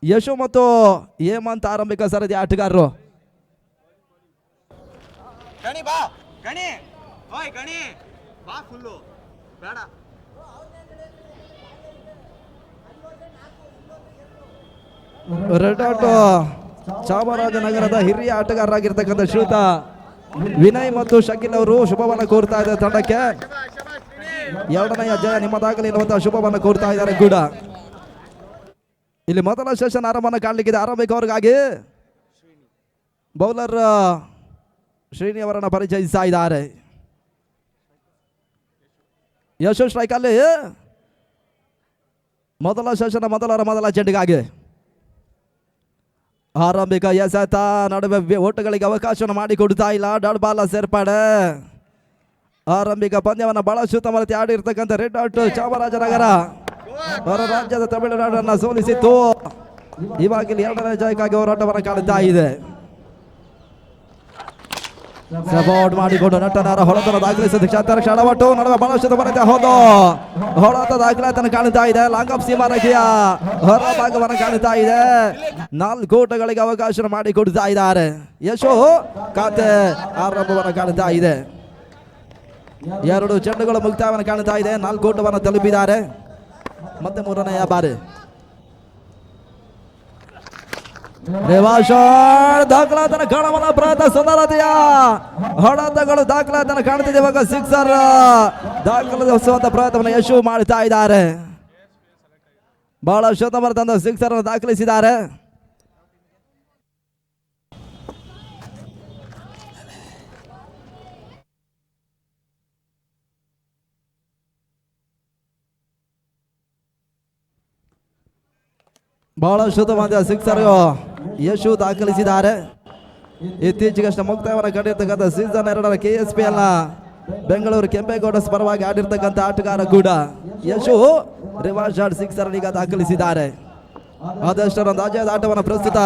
ಯಶು ಮತ್ತು ಹೇಮಂತ್ ಆರಂಭಿಕ ಸರದಿ ಆಟಗಾರರು. ಗಣಿ ಬಾ ಗಣಿ, ಓಯ್ ಗಣಿ ಬಾ, ಫುಲ್ಲು ಬೇಡ. ರೆಡ್ ಆಟೋ ಚಾಮರಾಜನಗರದ ಹಿರಿಯ ಆಟಗಾರರಾಗಿರ್ತಕ್ಕಂಥ ಶ್ರೀಯುತ ವಿನಯ್ ಮತ್ತು ಶಕೀಲ್ ಅವರು ಶುಭವನ್ನ ಕೋರ್ತಾ ಇದ್ದಾರೆ ತಂಡಕ್ಕೆ. ಎರಡನೆಯ ಜಯ ನಿಮ್ಮದಾಗಲಿ ಎನ್ನುವಂತಹ ಶುಭವನ್ನ ಕೋರ್ತಾ ಇದ್ದಾರೆ ಕೂಡ. ಇಲ್ಲಿ ಮೊದಲ ಸೆಷನ್ ಆರಂಭವನ್ನು ಕಾಣಲಿಕ್ಕಿದೆ. ಆರಂಭಿಕ ಅವರಿಗಾಗಿ ಬೌಲರ್ ಶ್ರೀನಿ ಅವರನ್ನ ಪರಿಚಯಿಸ್ತಾ ಇದ್ದಾರೆ. ಯಶು ಸ್ಟ್ರೈಕ್ ಅಲ್ಲಿ ಮೊದಲ ಸೆಷನ್ ಮೊದಲ ಚೆಂಡಿಗಾಗಿ ಆರಂಭಿಕ ಎಸೆತ, ನಡುವೆ ಓಟಗಳಿಗೆ ಅವಕಾಶವನ್ನು ಮಾಡಿಕೊಡ್ತಾ ಇಲ್ಲ. ಡಾಟ್ ಬಾಲ್ ಸೇರ್ಪಡೆ. ಆರಂಭಿಕ ಪಂದ್ಯವನ್ನು ಬಹಳ ಉತ್ತಮವಾಗಿ ಆಡಿರ್ತಕ್ಕಂಥ ರೆಡ್ ಆಟ್ ಚಾಮರಾಜನಗರ ಹೊರ ರಾಜ್ಯದ ತಮಿಳುನಾಡನ್ನು ಸೋಲಿಸಿತ್ತು. ಇವಾಗಿಲ್ಲಿ ಎರಡನೇ ಜಯಕ್ಕಾಗಿ ಹೋರಾಟವನ್ನು ಕಾಣುತ್ತಾ ಇದೆ. ಸಪೋರ್ಟ್ ಮಾಡಿಕೊಂಡು ನಟನರ ಹೊಳತನ ದಾಖಲಿಸಿದ ಕ್ಷಣವಟ್ಟು ನಡುವೆ ಬಹಳಷ್ಟು ಬರುತ್ತೆ. ಹೌದು, ಹೊಳತ ದಾಖಲಾತಿಯನ್ನು ಕಾಣುತ್ತಾ ಇದೆ. ಲಾಂಗ್ ಆಫ್ ಸೀಮಾರೇಖೆಯ ಹೊರ ಭಾಗವನ್ನು ಕಾಣುತ್ತಾ ಇದೆ. 4 ಓಟಗಳಿಗೆ ಅವಕಾಶ ಮಾಡಿಕೊಡ್ತಾ ಇದ್ದಾರೆ. ಯಶು ಖಾತೆ ಆರಂಭವನ್ನು ಕಾಣುತ್ತಾ ಇದೆ. 2 ಚೆಂಡುಗಳು ಮುಕ್ತಾಯವನ್ನು ಕಾಣುತ್ತಾ ಇದೆ. 4 ಓಟವನ್ನು ತಲುಪಿದ್ದಾರೆ. ಮತ್ತೆ ಮೂರನೆಯ ಬಾರಿ ದಾಖಲಾತನ ಕಾಣುವ ಪ್ರಯತ್ನ, ಸುಂದರತೆಯ ಹೊಡೆತಗಳು ದಾಖಲಾತನ ಕಾಣುತ್ತಿದೆ. ಇವಾಗ ಸಿಕ್ಸರ್ ದಾಖಲಿಸುವಂತ ಪ್ರಯತ್ನವನ್ನು ಯಶು ಮಾಡ್ತಾ ಇದ್ದಾರೆ. ಬಹಳ ಶತಮರ ತಂದ ಸಿಕ್ಸರ್ ದಾಖಲಿಸಿದ್ದಾರೆ. ಬಹಳ ಶುದ್ಧವಾದ ಸಿಕ್ಸರ್ ಯಶು ದಾಖಲಿಸಿದ್ದಾರೆ. ಇತ್ತೀಚೆಗಷ್ಟೇ ಮುಕ್ತಾಯವನ್ನು ಕಂಡಿರ್ತಕ್ಕಂಥ ಸೀಸನ್ 2ರ KSPL ಬೆಂಗಳೂರು ಕೆಂಪೇಗೌಡಸ್ ಪರವಾಗಿ ಆಡಿರ್ತಕ್ಕಂಥ ಆಟಗಾರ ಕೂಡ ಯಶು ರಿವರ್ಸ್ ಶಾಟ್ ಸಿಕ್ಸರ್ ಈಗ ದಾಖಲಿಸಿದ್ದಾರೆ. ಅದಷ್ಟೊಂದು ಅಜಯದ ಆಟವನ್ನು ಪ್ರಸ್ತುತ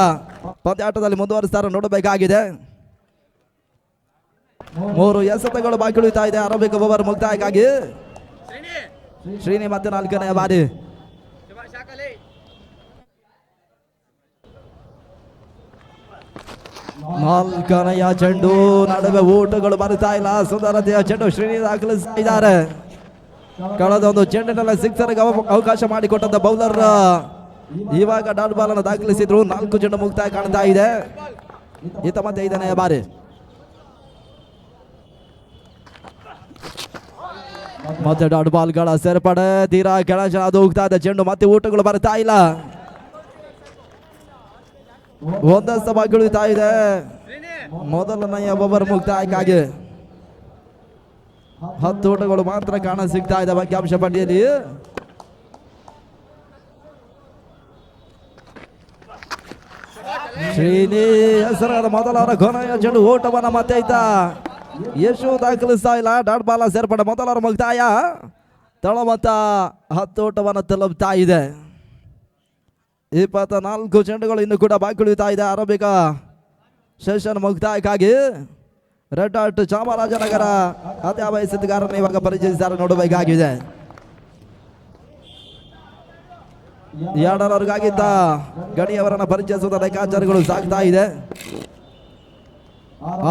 ಪಂದ್ಯಾಟದಲ್ಲಿ ಮುಂದುವರಿಸ್ತಾರೆ, ನೋಡಬೇಕಾಗಿದೆ. 3 ಎಸೆತಗಳು ಬಾಕಿ ಉಳಿತಾ ಇದೆ. ಆರಂಭಿಕ ಓವರ್ ಮುಕ್ತಾಯಕ್ಕಾಗಿ ಶ್ರೀನಿ ಮತ್ತೆ 4ನೇ ಬಾರಿ ನಾಲ್ಕನೆಯ ಚೆಂಡು, ನಡುವೆ ಓಟಗಳು ಬರುತ್ತಾ ಇಲ್ಲ. ಸುಂದರತೆಯ ಚೆಂಡು ಶ್ರೀನಿ ದಾಖಲಿಸ್ತಾ ಇದ್ದಾರೆ. ಕಳೆದ ಒಂದು ಚೆಂಡಿನಲ್ಲಿ ಸಿಕ್ಸರ್ಗೆ ಅವಕಾಶ ಮಾಡಿಕೊಟ್ಟಂತ ಬೌಲರ್ ಇವಾಗ ಡಾಟ್ ಬಾಲ್ ಅನ್ನು ದಾಖಲಿಸಿದ್ರು. 4 ಚೆಂಡು ಮುಕ್ತಾಯ ಕಾಣ್ತಾ ಇದೆ. ಈತ ಮತ್ತೆ 5ನೇ ಬಾರಿ ಮತ್ತೆ ಡಾಟ್ ಬಾಲ್ಗಳ ಸೇರ್ಪಡೆ. ತೀರಾ ಕೆಳಗೆ ಅದು ಹೋಗ್ತಾ ಇದೆ ಚೆಂಡು. ಮತ್ತೆ ಓಟಗಳು ಬರ್ತಾ ಇಲ್ಲ. ಒಂದಷ್ಟು ಬಾಕಿ ಉಳಿತಾ ಇದೆ. ಮೊದಲನೆಯ ಓವರ್ ಮುಕ್ತಾಯಕ್ಕಾಗಿ 10 ಓಟಗಳು ಮಾತ್ರ ಕಾಣ ಸಿಗ್ತಾ ಇದೆ ಅಂಕಿಅಂಶ ಪಟ್ಟಿಯಲ್ಲಿ. ಶ್ರೀನಿ ಹೆಸರಾದ ಮೊದಲ ಕೊನೆಯ ಚೆಂಡು ಓಟವನ್ನ ಮತ್ತೆ ಐತ ಯಶು ದಾಖಲಿಸ್ತಾ ಇಲ್ಲ. ಡಾಟ್ ಬಾಲ್ ಸೇರ್ಪಡೆ. ಮೊದಲ ಮುಕ್ತಾಯ ತಳಮತ್ತ 10 ಓಟವನ್ನು ತಲುಪ್ತಾ ಇದೆ. 24 ಚೆಂಡುಗಳು ಇನ್ನು ಕೂಡ ಬಾಕಿ ಉಳಿತಾ ಇದೆ. ಆರಂಭಿಕ ಸೆಷನ್ ಮುಕ್ತಾಯಕ್ಕಾಗಿ ರೆಡ್ ಆಟ್ ಚಾಮರಾಜನಗರ ಅದೇ ವಯಸ್ಸಿಗಾರರನ್ನು ಇವಾಗ ಪರಿಚಯಿಸಿದ್ದಾರೆ, ನೋಡಬೇಕಾಗಿದೆ. 2ರವರೆಗಾಗಿದ್ದ ಗಣಿಯವರನ್ನು ಪರಿಚಯಿಸುವ ಲೆಕ್ಕಾಚಾರಗಳು ಸಾಗ್ತಾ ಇದೆ.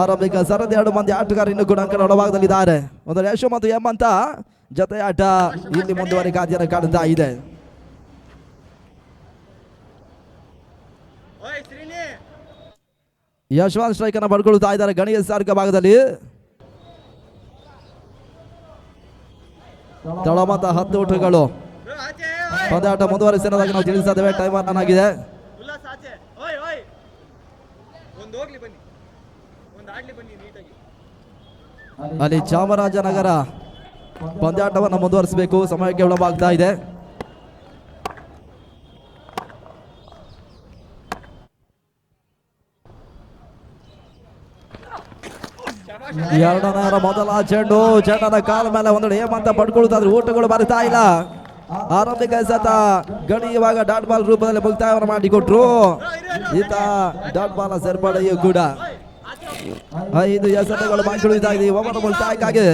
ಆರಂಭಿಕ ಸರದಿ 2 ಮಂದಿ ಆಟಗಾರ ಇನ್ನು ಕೂಡ ಅಂಕಣ ಒಳಭಾಗದಲ್ಲಿದ್ದಾರೆ. ಒಂದು ಯಶು ಮತ್ತು ಹೇಮಂತ ಜೊತೆ ಆಟ ಇಲ್ಲಿ ಮುಂದುವರಿಕೆ ಕಾಣ್ತಾ ಇದೆ. ಯಶವಂತ್ ಸ್ಟ್ರೈಕ್ ಅನ್ನು ಪಡ್ಕೊಳ್ತಾ ಇದ್ದಾರೆ ಗಣಿ ಸಾರ್ಕ ಭಾಗದಲ್ಲಿ. ತಳಮತ 10 ಓಟಗಳು. ಪಂದ್ಯಾಟ ಮುಂದುವರಿಸಿರೋದಾಗಿ ನಾವು ತಿಳಿಸಿದ್ದೇವೆ. ಟೈಮ್ ರನ್ ಆಗಿದೆ. ಅಲ್ಲಿ ಚಾಮರಾಜನಗರ ಪಂದ್ಯಾಟವನ್ನು ಮುಂದುವರಿಸಬೇಕು. ಸಮಯಕ್ಕೆ ವಿಳಂಬ ಆಗ್ತಾ ಇದೆ. ಎರಡನೇ ಮೊದಲ ಚೆಂಡನ ಕಾಲ ಮೇಲೆ ಒಂದೆಡೆ ಹೇಮಂತ ಪಡ್ಕೊಳ್ತಾ ಇದ್ರೆ ಓಟಗಳು ಬರ್ತಾ ಇಲ್ಲ. ಆರಂಭಿಕ ಎಸೆತ ಗಣಿ ಇವಾಗ ಡಾಟ್ ಬಾಲ್ ರೂಪದಲ್ಲಿ ಮುಕ್ತಾಯವನ್ನು ಮಾಡಿಕೊಟ್ರು. ಈತ ಡಾಟ್ ಬಾಲ್ ಸೇರ್ಪಡೆಯೂ ಕೂಡ 5 ಎಸೆತಗಳು ಬಾಕಿ ಉಳಿತಾ ಇದೆ. ಒಬ್ಬರ ಮುಕ್ತಾಯಕ್ಕಾಗಿ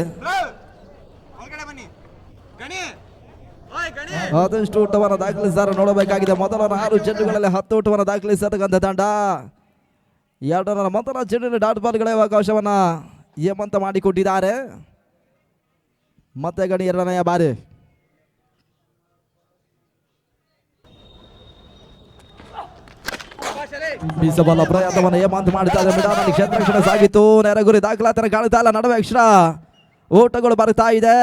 ಆದಷ್ಟು ಊಟವನ್ನು ದಾಖಲಿಸಿದ್ದಾರೆ ನೋಡಬೇಕಾಗಿದೆ. ಮೊದಲ 6 ಚೆಂಡುಗಳಲ್ಲಿ 10 ಊಟವನ್ನು ದಾಖಲಿಸತಕ್ಕಂಥ ತಂಡ. ಎರಡರ ಮೊದಲ ಚೆಂಡಿನ ಡಾಟ್ ಬಾಲ್ಗಳ ಅವಕಾಶವನ್ನ ಹೇಮಂತ ಮಾಡಿಕೊಟ್ಟಿದ್ದಾರೆ. ಮತ್ತೆ ಗಣಿ ಎರಡನೆಯ ಬಾರಿ ಬೀಸಬಲ್ಲ ಪ್ರಯತ್ನವನ್ನು ಹೇಮಂತ್ ಮಾಡ್ತಾ ಇದ್ದಾರೆ. ಮಿಡಾನಲ್ಲಿ ಕ್ಷೇತ್ರಕ್ಷಣ ಸಾಗಿತ್ತು. ನೆರಗುರಿ ದಾಖಲಾತನ ಕಾಣ್ತಾ ಇಲ್ಲ. ನಡುವೆ ಅಕ್ಷರ ಓಟಗಳು ಬರ್ತಾ ಇದೆ.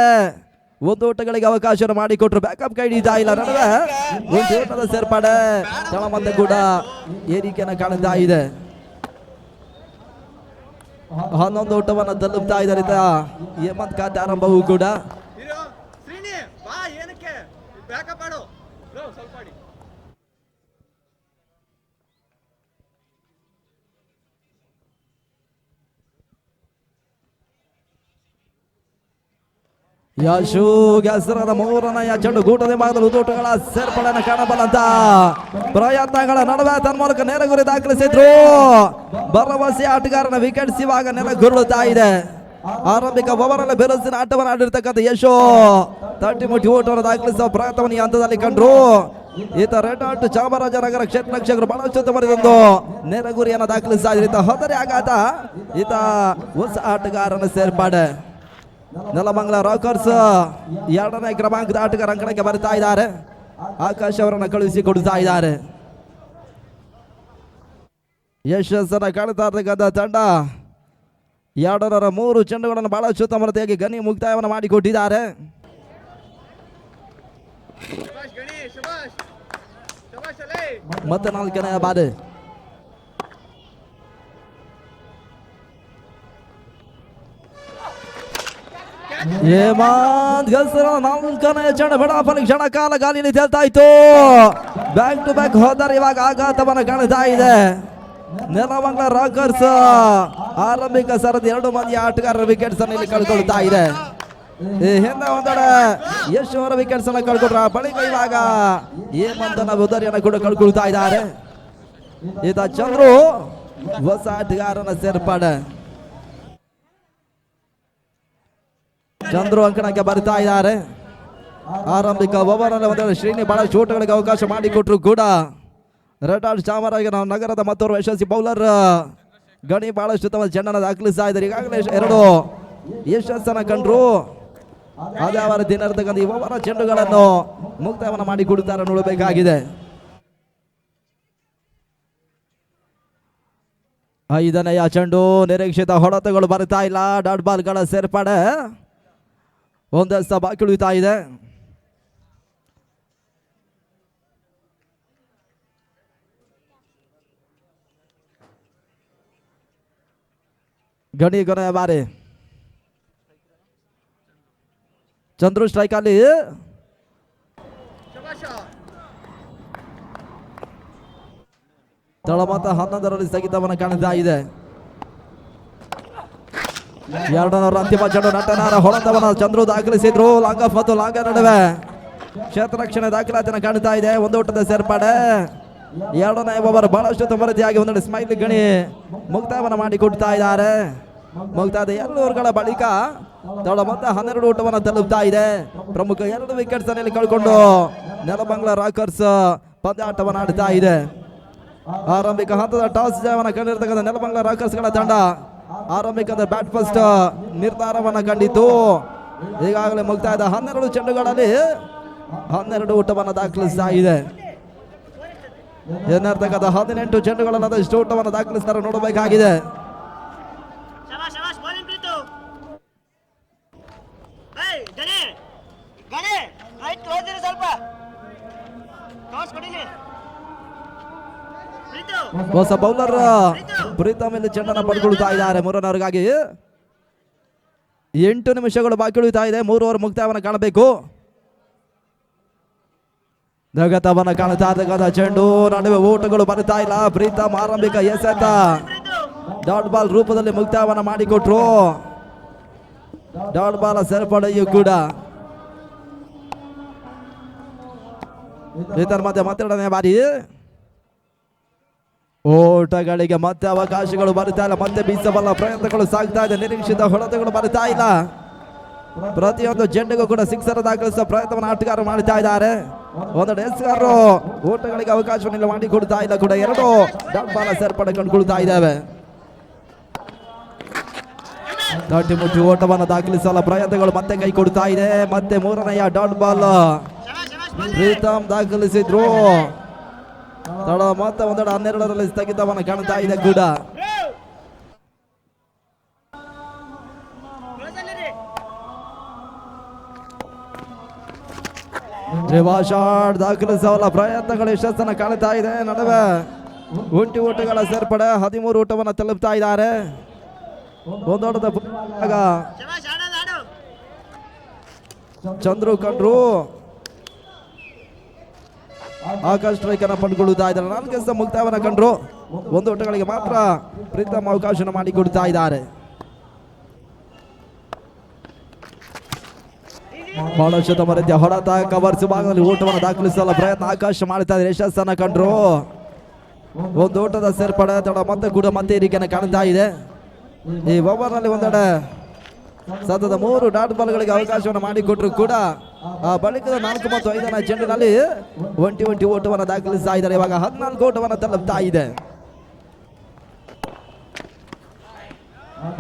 ಒಂದು ಓಟಗಳಿಗೆ ಅವಕಾಶ ಮಾಡಿಕೊಟ್ರು. ಬ್ಯಾಕಪ್ ಕೈ ಹಿಡಿತಾ ಇಲ್ಲ. ನಡುವೆ ಒಂದು ಓಟದ ಸೇರ್ಪಡೆ. ತಳ ಮತ್ತೆ ಕೂಡ ಏರಿಕೆಯನ್ನು ಕಾಣ್ತಾ ಇದೆ. 11 ಓಟವನ್ನು ತಲುಪ್ತಾ ಇದ್ದಾರೆ ಹೇಮಂತ್ ಖಾತೆ ಆರಂಭವೂ ಕೂಡ. ಶ್ರೀನಿ ಬಾ, ಏನಕ್ಕೆ ಬ್ಯಾಕಪ್ ಆಡು ಸ್ವಲ್ಪ ಆಡಿ. ಯಶು ಹೆಸರಾದ 3ನೇ ಚೆಂಡು ಗೂಟದ ಭಾಗದಲ್ಲಿ ಉದೋಟಗಳ ಸೇರ್ಪಡೆಯನ್ನು ಕಾಣಬಲ್ಲಂತ ಪ್ರಯತ್ನಗಳ ನಡುವೆ ತನ್ಮೂಲಕ ನೆರಗುರಿ ದಾಖಲಿಸಿದ್ರು. ಭರವಸೆ ಆಟಗಾರನ ವಿಕೆಟ್ಸ್ ಇವಾಗ ನೆಲಗುರುಳುತ್ತಾ ಇದೆ. ಆರಂಭಿಕ ಓವರಲ್ಲಿ ಬಿರುಸಿನ ಆಟವನ್ನು ಆಡಿರ್ತಕ್ಕಂಥ ಯಶು 30 ಮುಟ್ಟಿ ಓಟವನ್ನು ದಾಖಲಿಸುವ ಪ್ರಯತ್ನವನ್ನು ಈ ಹಂತದಲ್ಲಿ ಕಂಡ್ರು. ಈತ ರೆಡ್ ಆರ್ಟ್ ಚಾಮರಾಜನಗರ ಕ್ಷೇತ್ರ ರಕ್ಷಕರು ಬಹಳಷ್ಟು ಉತ್ತಮವಾದೊಂದು ನೆರಗುರಿಯನ್ನು ದಾಖಲಿಸ್ತಾ ಇದ್ದ ಹೊದರೆ ಆಘಾತ. ಈತ ಹೊಸ ಆಟಗಾರನ ಸೇರ್ಪಡೆ. ನೆಲಮಂಗಲ ರಾಕರ್ಸ್ 2ನೇ ಕ್ರಮಾಂಕದ ಆಟಗಾರ ಅಂಕಣಕ್ಕೆ ಬರ್ತಾ ಇದ್ದಾರೆ. ಆಕಾಶ್ ಅವರನ್ನು ಕಳುಹಿಸಿಕೊಡ್ತಾ ಇದ್ದಾರೆ. ಯಶಸ್ಸನ್ನು ಕಾಣ್ತಾ ಇರ್ತಕ್ಕಂಥ ತಂಡ 203 ಚೆಂಡುಗಳನ್ನು ಬಹಳಷ್ಟು ಉತ್ತಮತೆಯಾಗಿ ಗಣಿ ಮುಕ್ತಾಯವನ್ನು ಮಾಡಿಕೊಟ್ಟಿದ್ದಾರೆ. ಮತ್ತೆ 4ನೇ ಬಾರಿ ಹೇಮಂತ್ ಗಲ್ಸರ 4ನೇ ಚೆಂಡು ಬಿಡಾಪಲ್ಲಿ ಕ್ಷಣ ಕಾಲ ಗಾಲಿಯಲ್ಲಿ ತೇಲ್ತಾ ಇತ್ತು. ಬ್ಯಾಕ್ ಟು ಬ್ಯಾಕ್ ಹೋದರೆ ಇವಾಗ ಆಘಾತವನ್ನು ಕಾಣ್ತಾ ಇದೆ. ನೆಲಮಂಗಲ ರಾಕರ್ಸ್ ಆರಂಭಿಕ ಸರದಿ 2 ಮಂದಿ ಆಟಗಾರರ ವಿಕೆಟ್ಸ್ ಅನ್ನು ಇಲ್ಲಿ ಕಳ್ಕೊಳ್ತಾ ಇದೆ. ಹಿಂದೆ ಒಂದೆಡೆ ಯಶ್ ಅವರ ವಿಕೆಟ್ಸ್ ಅನ್ನು ಕಳ್ಕೊಂಡ್ರ ಬಳಿಕ ಇವಾಗ ಹೇಮಂತನ ಉದರಿಯನ್ನು ಕೂಡ ಕಳ್ಕೊಳ್ತಾ ಇದ್ದಾರೆ. ಈತ ಚಂದ್ರು ಹೊಸ ಆಟಗಾರನ ಸೇರ್ಪಡೆ. ಚಂದ್ರು ಅಂಕಣಕ್ಕೆ ಬರ್ತಾ ಇದ್ದಾರೆ. ಆರಂಭಿಕ ಓವರ್ನಲ್ಲಿ ಒಂದೆರಡು ಶ್ರೀನಿ ಬಹಳ ಶೂಟ್ಗಳಿಗೆ ಅವಕಾಶ ಮಾಡಿಕೊಟ್ರು ಕೂಡ ರೆಡ್ ಆರ್ಟ್ ಚಾಮರಾಜನಗರದ ಮತ್ತೋರ್ವ ಯಶಸ್ವಿ ಬೌಲರ್ ಗಣಿ ಬಹಳಷ್ಟು ತಮ್ಮ ಚೆಂಡನ್ನು ದಾಖಲಿಸ್ತಾ ಇದ್ದಾರೆ. ಈಗಾಗಲೇ 2 ಯಶಸ್ಸನ್ನು ಕಂಡ್ರು. ಅದೇ ಅವರ ದಿನರ್ತಕ್ಕಂಥ ಈ ಓವರ್ ಚೆಂಡುಗಳನ್ನು ಮುಕ್ತಾಯವನ್ನು ಮಾಡಿಕೊಡುತ್ತಾರೆ ನೋಡಬೇಕಾಗಿದೆ. 5ನೇ ಚೆಂಡು ನಿರೀಕ್ಷಿತ ಹೊಡೆತಗಳು ಬರ್ತಾ ಇಲ್ಲ. ಡಾಟ್ ಬಾಲ್ಗಳ ಸೇರ್ಪಡೆ ಒಂದಷ್ಟ ಬಾಕಿ ಉಳಿತಾ ಇದೆ. ಗಣಿ ಕೊನೆಯ ಬಾರಿ ಚಂದ್ರು ಸ್ಟ್ರೈಕ್ ಅಲ್ಲಿ ತಳಮತ 11ರಲ್ಲಿ ಸ್ಥಗಿತವನ್ನು ಕಾಣ್ತಾ ಇದೆ. 2ರ ಅಂತಿಮ ಚೆಂಡು ನಟನಾರ ಹೊಡೆತವನ್ನು ಚಂದ್ರು ದಾಖಲಿಸಿದ್ರು. ಲಾಂಗ್ ಆಫ್ ಮತ್ತು ಲಾಂಗ ನಡುವೆ ಕ್ಷೇತ್ರ ರಕ್ಷಣೆ ದಾಖಲಾತಿಯನ್ನು ಕಾಣ್ತಾ ಇದೆ. ಒಂದು ಓಟದ ಸೇರ್ಪಡೆ. 2ನೇ ಓವರ್ ಬಹಳಷ್ಟು ತುಮರತಿಯಾಗಿ ಒಂದೆಡೆ ಸ್ಮೈಲ್ ಗಣಿ ಮುಕ್ತಾಯವನ್ನು ಮಾಡಿಕೊಡ್ತಾ ಇದ್ದಾರೆ. ಮುಕ್ತಾಯದ 2 ಓವರ್ಗಳ ಬಳಿಕ ತಳಮತ 12 ಓಟವನ್ನು ತಲುಪ್ತಾ ಇದೆ. ಪ್ರಮುಖ 2 ವಿಕೆಟ್ಸ್ ಅನ್ನು ಕಳ್ಕೊಂಡು ನೆಲಮಂಗಲ ರಾಕರ್ಸ್ ಪಂದ್ಯಾಟವನ್ನು ಆಡ್ತಾ ಇದೆ. ಆರಂಭಿಕ ಹಂತದ ಟಾಸ್ ಜಯವನ್ನು ಕಂಡಿರ್ತಕ್ಕಂಥ ನೆಲಮಂಗಲ ರಾಕರ್ಸ್ಗಳ ತಂಡ ಆರಂಭಿಕದ ಬ್ಯಾಟ್ ಫಸ್ಟ್ ನಿರ್ಧಾರವನ್ನು ಕಂಡಿತು. ಈಗಾಗಲೇ ಮುಕ್ತಾಯದ 12 ಚೆಂಡುಗಳಲ್ಲಿ 12 ಊಟವನ್ನು ದಾಖಲಿಸ್ತಾ ಇದೆ. ಏನಿರ್ತಕ್ಕಂಥ 18 ಚೆಂಡುಗಳನ್ನು ಅದಷ್ಟು ಊಟವನ್ನು ದಾಖಲಿಸ್ತಾರೆ ನೋಡಬೇಕಾಗಿದೆ. ಹೊಸ ಬೌಲರ್ ಪ್ರೀತಮ್ ಇಲ್ಲಿ ಚೆಂಡನ್ನು ಪಡ್ಕೊಳ್ತಾ ಇದ್ದಾರೆ. 3ನೇ ಓವರ್ಗಾಗಿ 8 ನಿಮಿಷಗಳು ಬಾಕಿ ಉಳಿತಾ ಇದೆ. 3 ಓವರ್ ಮುಕ್ತಾಯವನ್ನು ಕಾಣಬೇಕು. ಜಗತ್ತವನ್ನು ಕಾಣ್ತಾ ಇರ್ತಕ್ಕಂಥ ಚೆಂಡು ನಡುವೆ ಓಟಗಳು ಬರ್ತಾ ಇಲ್ಲ. ಪ್ರೀತಮ್ ಆರಂಭಿಕ ಎಸೆತ ಡಾಟ್ ಬಾಲ್ ರೂಪದಲ್ಲಿ ಮುಕ್ತಾಯವನ್ನು ಮಾಡಿಕೊಟ್ರು. ಡಾಟ್ ಬಾಲ್ ಸೇರ್ಪಡೆಯೂ ಕೂಡ ಇದರ ಮತ್ತೆ 2ನೇ ಬಾರಿ ಓಟಗಳಿಗೆ ಮತ್ತೆ ಅವಕಾಶಗಳು ಬರ್ತಾ ಇಲ್ಲ. ಮತ್ತೆ ಬೀಸಬಲ್ಲ ಪ್ರಯತ್ನಗಳು ಸಾಗ್ತಾ ಇದೆ. ನಿರೀಕ್ಷಿತ ಹೊಡೆತಗಳು ಬರ್ತಾ ಇಲ್ಲ. ಪ್ರತಿಯೊಂದು ಚೆಂಡಿಗೂ ಕೂಡ 6 ದಾಖಲಿಸುವ ಪ್ರಯತ್ನವನ್ನು ಆಟಗಾರರು ಮಾಡ್ತಾ ಇದ್ದಾರೆ. ಒಂದೆಡೆ ಎಸ್ಗಾರರು ಓಟಗಳಿಗೆ ಅವಕಾಶವನ್ನು ಮಾಡಿಕೊಡ್ತಾ ಇಲ್ಲ ಕೂಡ ಎರಡು ಡಾಟ್ ಬಾಲ್ ಸೇರ್ಪಡೆ ಕಂಡುಕೊಳ್ತಾ ಇದ್ದಾವೆ. ದಾಟಿ ಮುಟ್ಟಿ ಓಟವನ್ನು ದಾಖಲಿಸಲು ಪ್ರಯತ್ನಗಳು ಮತ್ತೆ ಕೈ ಕೊಡ್ತಾ ಇದೆ. ಮತ್ತೆ ಮೂರನೆಯ ಡಾಟ್ ಬಾಲ್ ಪ್ರೀತಮ್ ದಾಖಲಿಸಿದ್ರು. ತಡ ಮತ್ತೆ ಒಂದೆಡೆ 12ರಲ್ಲಿ ಸ್ಥಗಿತವನ್ನು ಕಾಣ್ತಾ ಇದೆ ಕೂಡ. ಶಾಟ್ ದಾಖಲಿಸಲ ಪ್ರಯತ್ನಗಳು ಯಶಸ್ಸನ್ನು ಕಾಣ್ತಾ ಇದೆ. ನಡುವೆ ಒಂಟಿ ಓಟಗಳ ಸೇರ್ಪಡೆ 13 ಓಟವನ್ನು ತಲುಪ್ತಾ ಇದ್ದಾರೆ. ಒಂದೋಟದ ಚಂದ್ರು ಕಂಡ್ರು ಆಕಾಶ್ ಸ್ಟ್ರೈಕರ್ ಪಡ್ಕೊಳ್ಳುತ್ತಾ ಇದ್ದಾರೆ. 4 ಎಸೆತ ಮುಕ್ತಾಯವನ್ನು ಕಂಡ್ರು. 1 ಓಟಗಳಿಗೆ ಮಾತ್ರ ಪ್ರೀತಮ್ ಅವಕಾಶ ಮಾಡಿಕೊಡ್ತಾ ಇದ್ದಾರೆ. ಬಹಳಷ್ಟು ರೀತಿಯ ಹೊಡೆತ ಕವರ್ಸ್ ಭಾಗದಲ್ಲಿ ಓಟವನ್ನು ದಾಖಲಿಸಲು ಪ್ರಯತ್ನ ಆಕಾಶ ಮಾಡ್ತಾ ಇದ್ದಾರೆ. ಯಶಸ್ಸನ್ನ ಕಂಡ್ರು. 1 ಓಟದ ಸೇರ್ಪಡೆ ತಡ ಮತ್ತೆ ಕೂಡ ಮತ್ತೆ ಈ ರೀತಿಯನ್ನು ಕಾಣ್ತಾ ಇದೆ. ಈ ಓವರ್ನಲ್ಲಿ ಒಂದೆಡೆ ಸತತ 3 ಡಾಟ್ ಬಾಲ್ಗಳಿಗೆ ಅವಕಾಶವನ್ನು ಮಾಡಿಕೊಟ್ರು ಕೂಡ ಆ ಬಳಿಕದ 4 ಮತ್ತು 5ನೇ ಚೆಂಡಿನಲ್ಲಿ ಒಂಟಿ ಓಟವನ್ನು ದಾಖಲಿಸ್ತಾ ಇದ್ದಾರೆ. ಇವಾಗ 14 ಓಟವನ್ನು ತಲುಪ್ತಾ ಇದೆ.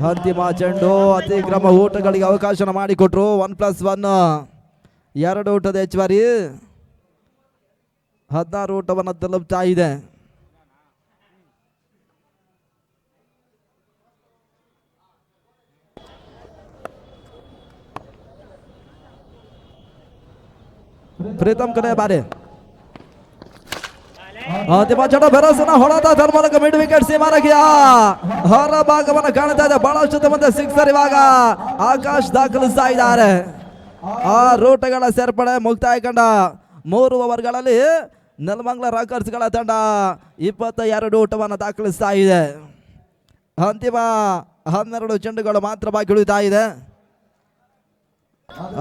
ಅಂತಿಮ ಚೆಂಡು ಅತಿಕ್ರಮ ಓಟಗಳಿಗೆ ಅವಕಾಶ ಮಾಡಿಕೊಟ್ರು. 1+1 2 ಓಟದ ಹೆಚ್ಚುವರಿ 16 ಓಟವನ್ನು ತಲುಪ್ತಾ ಇದೆ. ಪ್ರೀತಮ್ ಕಡೆ ಬಾರಿ ಅಂತಿಮ ಚೆಂಡು ಬೆರಸನ ಹೊಡೆದ ಧರ್ಮನಕ ಮಿಡ್ ವಿಕೆಟ್ ಸೀಮಾರಕಿಯ ಹೊರ ಭಾಗವನ್ನು ಕಾಣ್ತಾ ಇದೆ. ಬಹಳಷ್ಟು ಮಂದಿ ಸಿಕ್ಸರ್ ಇವಾಗ ಆಕಾಶ್ ದಾಖಲಿಸ್ತಾ ಇದ್ದಾರೆ. 6 ಓಟಗಳ ಸೇರ್ಪಡೆ ಮುಕ್ತಾಯ ಕಂಡ 3 ಓವರ್ಗಳಲ್ಲಿ ನೆಲಮಂಗಲ ರಾಕರ್ಸ್ಗಳ ತಂಡ 22 ಓಟವನ್ನು ದಾಖಲಿಸ್ತಾ ಇದೆ. ಅಂತಿಮ 12 ಚೆಂಡುಗಳು ಮಾತ್ರ ಬಾಕಿ ಉಳಿತಾ ಇದೆ.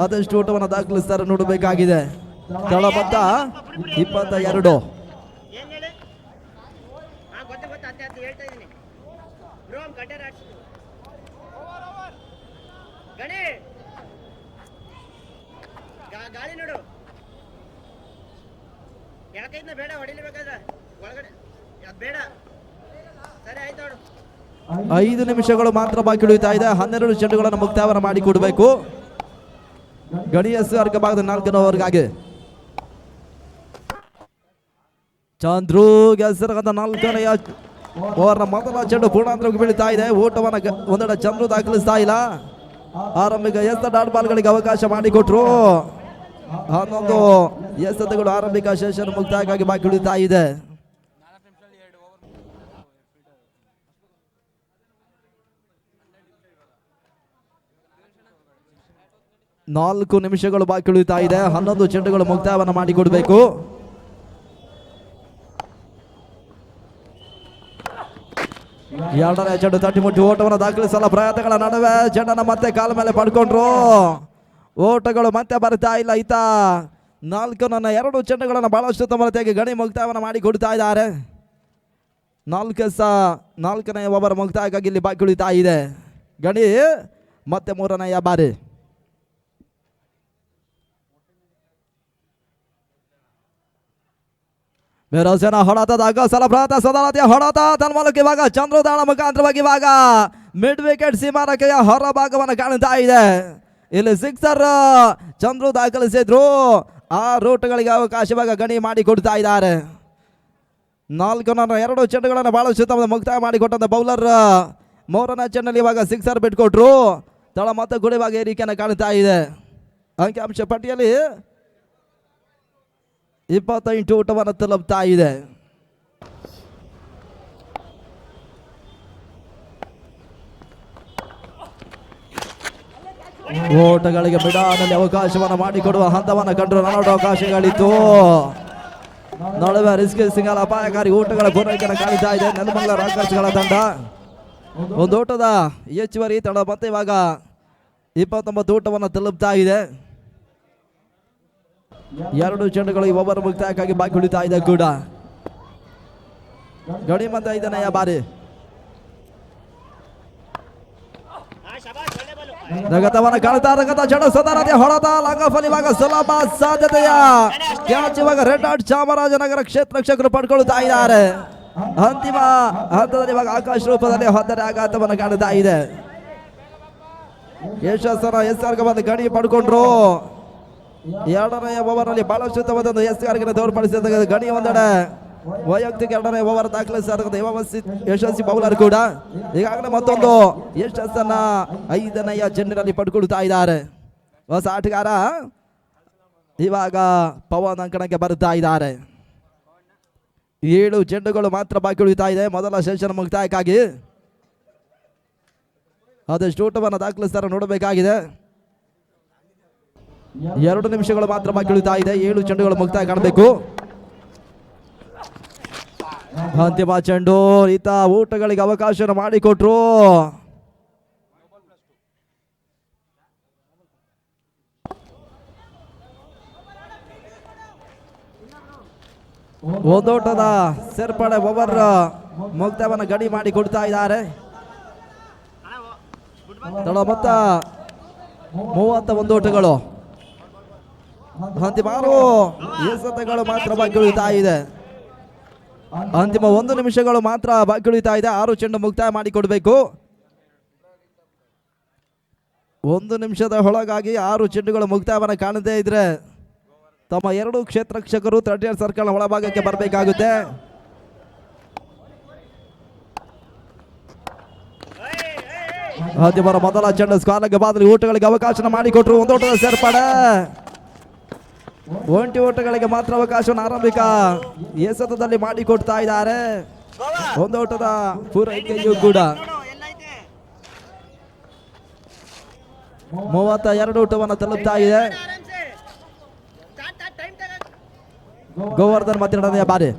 ಆದಷ್ಟು ಓಟವನ್ನು ದಾಖಲಿಸ್ತಾರೆ ನೋಡಬೇಕಾಗಿದೆ. ತಳ ಮೊತ್ತ 22. ಗಾಳಿ ನೋಡು ಯಾಕೈದ್ನ ಬೇಡ ಹೊಡಿಲಿಬೇಕಾದ್ರೆ ಒಳಗಡೆ ಬೇಡ ಸರಿ ಆಯ್ತು ನೋಡು. 5 ನಿಮಿಷಗಳು ಮಾತ್ರ ಬಾಕಿ ಉಳಿತಾ ಇದೆ. 12 ಚೆಂಡುಗಳನ್ನು ಮುಕ್ತಾಯವನ್ನು ಮಾಡಿಕೊಡ್ಬೇಕು. ಗಡಿಯಸ್ ವರ್ಗ ಭಾಗದ 4ನೇ ಓವರ್ಗಾಗಿ ಚಂದ್ರು ಹೆಸರಾದ 4ನೇ ಓವರ್ನ ಮೊದಲ ಚೆಂಡು ಪೂರ್ಣಾಂತರಕ್ಕೆ ಬೀಳ್ತಾ ಇದೆ. ಓಟವನ್ನು ಒಂದೆಡೆ ಚಂದ್ರು ದಾಖಲಿಸ್ತಾ ಇಲ್ಲ. ಆರಂಭಿಕ ಎಸೆತ ಡಾಟ್ ಬಾಲ್ಗಳಿಗೆ ಅವಕಾಶ ಮಾಡಿಕೊಟ್ರು. 11 ಎಸೆತಗಳು ಆರಂಭಿಕ ಸೆಷನ್ ಮುಕ್ತಾಯಕ್ಕಾಗಿ ಬಾಕಿ ಉಳಿತಾ ಇದೆ. ನಾಲ್ಕು ನಿಮಿಷಗಳು ಬಾಕಿ ಉಳಿತಾ ಇದೆ. 11 ಚೆಂಡುಗಳು ಮುಕ್ತಾಯವನ್ನು ಮಾಡಿಕೊಡ್ಬೇಕು. ಎರಡನೇ ಚೆಂಡು ತಟ್ಟಿ ಮುಟ್ಟಿ ಓಟವನ್ನು ದಾಖಲಿಸಲು ಪ್ರಯತ್ನಗಳ ನಡುವೆ ಚೆಂಡನ್ನು ಮತ್ತೆ ಕಾಲ ಮೇಲೆ ಪಡ್ಕೊಂಡ್ರು. ಓಟಗಳು ಮತ್ತೆ ಬರ್ತಾ ಇಲ್ಲ. ಈತ 2 ಚೆಂಡುಗಳನ್ನು ಬಹಳಷ್ಟು ತಮ್ಮತೆಗೆ ಗಣಿ ಮುಕ್ತಾಯವನ್ನು ಮಾಡಿಕೊಡ್ತಾ ಇದ್ದಾರೆ. 4ನೇ ಓವರ್ ಮುಕ್ತಾಯಕ್ಕಾಗಿ ಇಲ್ಲಿ ಬಾಕಿ ಉಳಿತಾ ಇದೆ. ಗಣಿ ಮತ್ತೆ 3ನೇ ಬಾರಿ ಬೇರೋಸೇನ ಹೊಡೆತದಾಗ ಸಲಭ್ರಾತ ಸದಾಲತಿಯ ಹೊಡೆತ ತನ್ಮೂಲಕ ಇವಾಗ ಚಂದ್ರೋದಾಳ ಮುಖಾಂತರವಾಗಿ ಇವಾಗ ಮಿಡ್ ವಿಕೆಟ್ ಸೀಮಾರಕೆಯ ಹೊರ ಭಾಗವನ್ನು ಕಾಣ್ತಾ ಇದೆ. ಇಲ್ಲಿ ಸಿಕ್ಸರ್ ಚಂದ್ರು ದಾಖಲಿಸಿದ್ರು. 6 ಓಟಗಳಿಗೆ ಅವಕಾಶ ಇವಾಗ ಗಣಿ ಮಾಡಿ ಕೊಡ್ತಾ ಇದ್ದಾರೆ. 2 ಚೆಂಡುಗಳನ್ನು ಬಹಳಷ್ಟು ಮುಕ್ತಾಯ ಮಾಡಿಕೊಟ್ಟಂತ ಬೌಲರ್ 3ನೇ ಚೆಂಡಲ್ಲಿ ಇವಾಗ ಸಿಕ್ಸರ್ ಬಿಟ್ಕೊಟ್ರು. ತಳ ಮತ್ತೆ ಗುಡಿವಾಗ ಏರಿಕೆಯನ್ನು ಕಾಣ್ತಾ ಇದೆ. ಅಂಕಿಅಂಶ ಪಟ್ಟಿಯಲ್ಲಿ 28 ಓಟವನ್ನು ತಲುಪ್ತಾ ಇದೆ. ಓಟಗಳಿಗೆ ಬಿಡಾನಲ್ಲಿ ಅವಕಾಶವನ್ನು ಮಾಡಿಕೊಡುವ ಹಂತವನ್ನು ಕಂಡ್ರು. 4 ಅವಕಾಶಗಳಿತ್ತು. ನಡುವೆ ರಿಸ್ಕ್ ಸಿಂಗಲ್ ಅಪಾಯಕಾರಿ ಓಟಗಳ ಪೂರೈಕೆಯನ್ನು ಕಾಣ್ತಾ ಇದೆ ನೆಲಮಂಗಲ ರಾಕರ್ಸ್ಗಳ ತಂಡ. 1 ಓಟದ ಹೆಚ್ಚುವರಿ ತಂಡ ಮತ್ತೆ ಇವಾಗ 29 ಓಟವನ್ನು ತಲುಪ್ತಾ ಇದೆ. 2 ಚೆಂಡುಗಳು ಈ ಓವರ್ ಮುಕ್ತಾಯಕ್ಕಾಗಿ ಬಾಕಿ ಉಳಿತಾ ಇದೆ ಕೂಡ. ಗಡಿ ಮತ್ತೆ 5ನೇ ಬಾರಿ ರಗತವನ್ನ ಕಾಣ್ತಾ ರಗತ ಜಡ ಸದಾರತೆ ಹೊಡೆದ ಲಂಗಫಲ್ ಇವಾಗ ಸುಲಭ ಸಾಧ್ಯತೆಯ ಕ್ಯಾಚ್ ಇವಾಗ ರೆಡ್ ಹಾಟ್ ಚಾಮರಾಜನಗರ ಕ್ಷೇತ್ರ ರಕ್ಷಕರು ಪಡ್ಕೊಳ್ತಾ ಇದ್ದಾರೆ. ಅಂತಿಮ ಹಂತದಲ್ಲಿ ಇವಾಗ ಆಕಾಶ ರೂಪದಲ್ಲಿ ಹೊತ್ತರೆ ಆಘಾತವನ್ನು ಕಾಣ್ತಾ ಇದೆ. ಯಶಸ್ಸನ ಎಸ್ಆರ್ಗೆ ಬಂದು ಗಡಿ ಪಡ್ಕೊಂಡ್ರು. ಎರಡನೆಯ ಓವರ್ ನಲ್ಲಿ ಬಹಳಷ್ಟು ಉತ್ತಮವಾದ ಎಸ್ಆರ್ಗೆ ತೋರ್ಪಡಿಸಿದ ಗಡಿ ಒಂದೆಡೆ ವೈಯಕ್ತಿಕ ಎರಡನೇ ಓವರ್ ದಾಖಲಿಸಿದ ಯಶಸ್ವಿ ಬೌಲರ್ ಕೂಡ ಈಗಾಗಲೇ ಮತ್ತೊಂದು ಯಶಸ್ಸನ್ನ 5ನೇಯ ಚೆಂಡಿನಲ್ಲಿ ಪಡ್ಕೊಳ್ತಾ ಇದ್ದಾರೆ. ಹೊಸ ಆಟಗಾರ ಇವಾಗ ಪವನ್ ಅಂಕಣಕ್ಕೆ ಬರುತ್ತಾ ಇದ್ದಾರೆ. 7 ಚೆಂಡುಗಳು ಮಾತ್ರ ಬಾಕಿ ಉಳಿತಾ ಇದೆ ಮೊದಲ ಸೆಷನ್ ಮುಕ್ತಾಯಕ್ಕಾಗಿ. ಆದಷ್ಟು ಊಟವನ್ನು ದಾಖಲಿಸ್ತಾರೆ ನೋಡಬೇಕಾಗಿದೆ. 2 ನಿಮಿಷಗಳು ಮಾತ್ರ ಬಾಕಿ ಉಳಿತಾ ಇದೆ. 7 ಚೆಂಡುಗಳು ಮುಕ್ತಾಯ ಕಾಣಬೇಕು. ಅಂತಿಮ ಚೆಂಡು ಈತ ಊಟಗಳಿಗೆ ಅವಕಾಶ ಮಾಡಿಕೊಟ್ರು. ಒಂದೋಟದ ಸೇರ್ಪಡೆ ಓವರ್ ಮುಕ್ತಾಯವನ್ನು ಗಡಿ ಮಾಡಿ ಕೊಡ್ತಾ ಇದ್ದಾರೆ. ಮೊತ್ತ 31 ಓಟಗಳು. ಅಂತಿಮ 6 ಎಸೆತಗಳು ಮಾತ್ರ ಬಾಕಿ ಉಳಿತಾ ಇದೆ. ಅಂತಿಮ 1 ನಿಮಿಷಗಳು ಮಾತ್ರ ಬಾಕಿ ಉಳಿತಾ ಇದೆ. 6 ಚೆಂಡು ಮುಕ್ತಾಯ ಮಾಡಿಕೊಡ್ಬೇಕು. 1 ನಿಮಿಷದ ಒಳಗಾಗಿ 6 ಚೆಂಡುಗಳು ಮುಕ್ತಾಯವನ್ನು ಕಾಣದೇ ಇದ್ರೆ ತಮ್ಮ 2 ಕ್ಷೇತ್ರ ರಕ್ಷಕರು 38 ಸರ್ಕಲ್ ಒಳಭಾಗಕ್ಕೆ ಬರಬೇಕಾಗುತ್ತೆ. ಅಂತಿಮರ ಮೊದಲ ಚೆಂಡು ಸ್ಕ್ವಾರ್ಗೆ ಬಾದಲ್ಲಿ ಊಟಗಳಿಗೆ ಅವಕಾಶ ಮಾಡಿಕೊಟ್ರು. ಒಂದೋಟದ ಸೇರ್ಪಡೆ. ಒಂಟಿ ಓಟಗಳಿಗೆ ಮಾತ್ರ ಅವಕಾಶವನ್ನು ಆರಂಭಿಕ ಎಸೆತದಲ್ಲಿ ಮಾಡಿಕೊಡ್ತಾ ಇದ್ದಾರೆ. ಒಂದೋಟದ ಪೂರೈಕೆಯೂ ಕೂಡ 32 ಊಟವನ್ನು ತಲುಪ್ತಾ ಇದೆ. ಗೋವರ್ಧನ್ ಮತ್ತೆ 2ನೇ ಬಾರಿ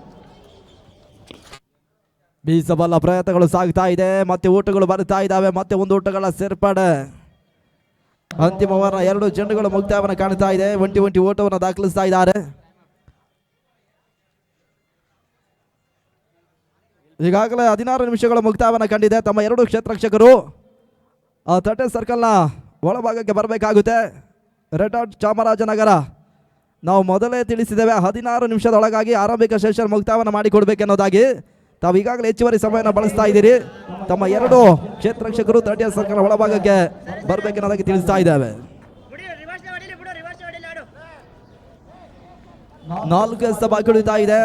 ಬೀಸಬಲ್ಲ ಪ್ರಯತ್ನಗಳು ಸಾಗ್ತಾ ಇದೆ. ಮತ್ತೆ ಊಟಗಳು ಬರ್ತಾ ಇದ್ದಾವೆ. ಮತ್ತೆ 1 ಊಟಗಳ ಸೇರ್ಪಡೆ. ಅಂತಿಮ ಓವರ್ 2 ಚೆಂಡುಗಳು ಮುಕ್ತಾಯವನ್ನು ಕಾಣ್ತಾ ಇದೆ. ಒಂಟಿ ಓಟವನ್ನು ದಾಖಲಿಸ್ತಾ ಇದ್ದಾರೆ. ಈಗಾಗಲೇ 16 ನಿಮಿಷಗಳ ಮುಕ್ತಾಯವನ್ನು ಕಂಡಿದೆ. ತಮ್ಮ 2 ಕ್ಷೇತ್ರ ರಕ್ಷಕರು 30 ಸರ್ಕಲ್ನ ಒಳಭಾಗಕ್ಕೆ ಬರಬೇಕಾಗುತ್ತೆ. ರೆಡ್ ಹಾಟ್ ಚಾಮರಾಜನಗರ ನಾವು ಮೊದಲೇ ತಿಳಿಸಿದ್ದೇವೆ 16 ನಿಮಿಷದೊಳಗಾಗಿ ಆರಂಭಿಕ ಸೆಷನ್ ಮುಕ್ತಾಯವನ್ನು ಮಾಡಿಕೊಡ್ಬೇಕೆನ್ನೋದಾಗಿ. ತಾವು ಈಗಾಗಲೇ ಹೆಚ್ಚುವರಿ ಸಮಯವನ್ನು ಬಳಸ್ತಾ ಇದ್ದೀರಿ. ತಮ್ಮ 2 ಕ್ಷೇತ್ರ ರಕ್ಷಕರು 30 ಸರ್ಕಲ್ ಒಳಭಾಗಕ್ಕೆ ಬರಬೇಕೆನ್ನೋದಾಗಿ ತಿಳಿಸ್ತಾ ಇದ್ದೇವೆ. 4 ಎಸೆತ ಬಾಕಿ ಉಳಿತಾ ಇದೆ.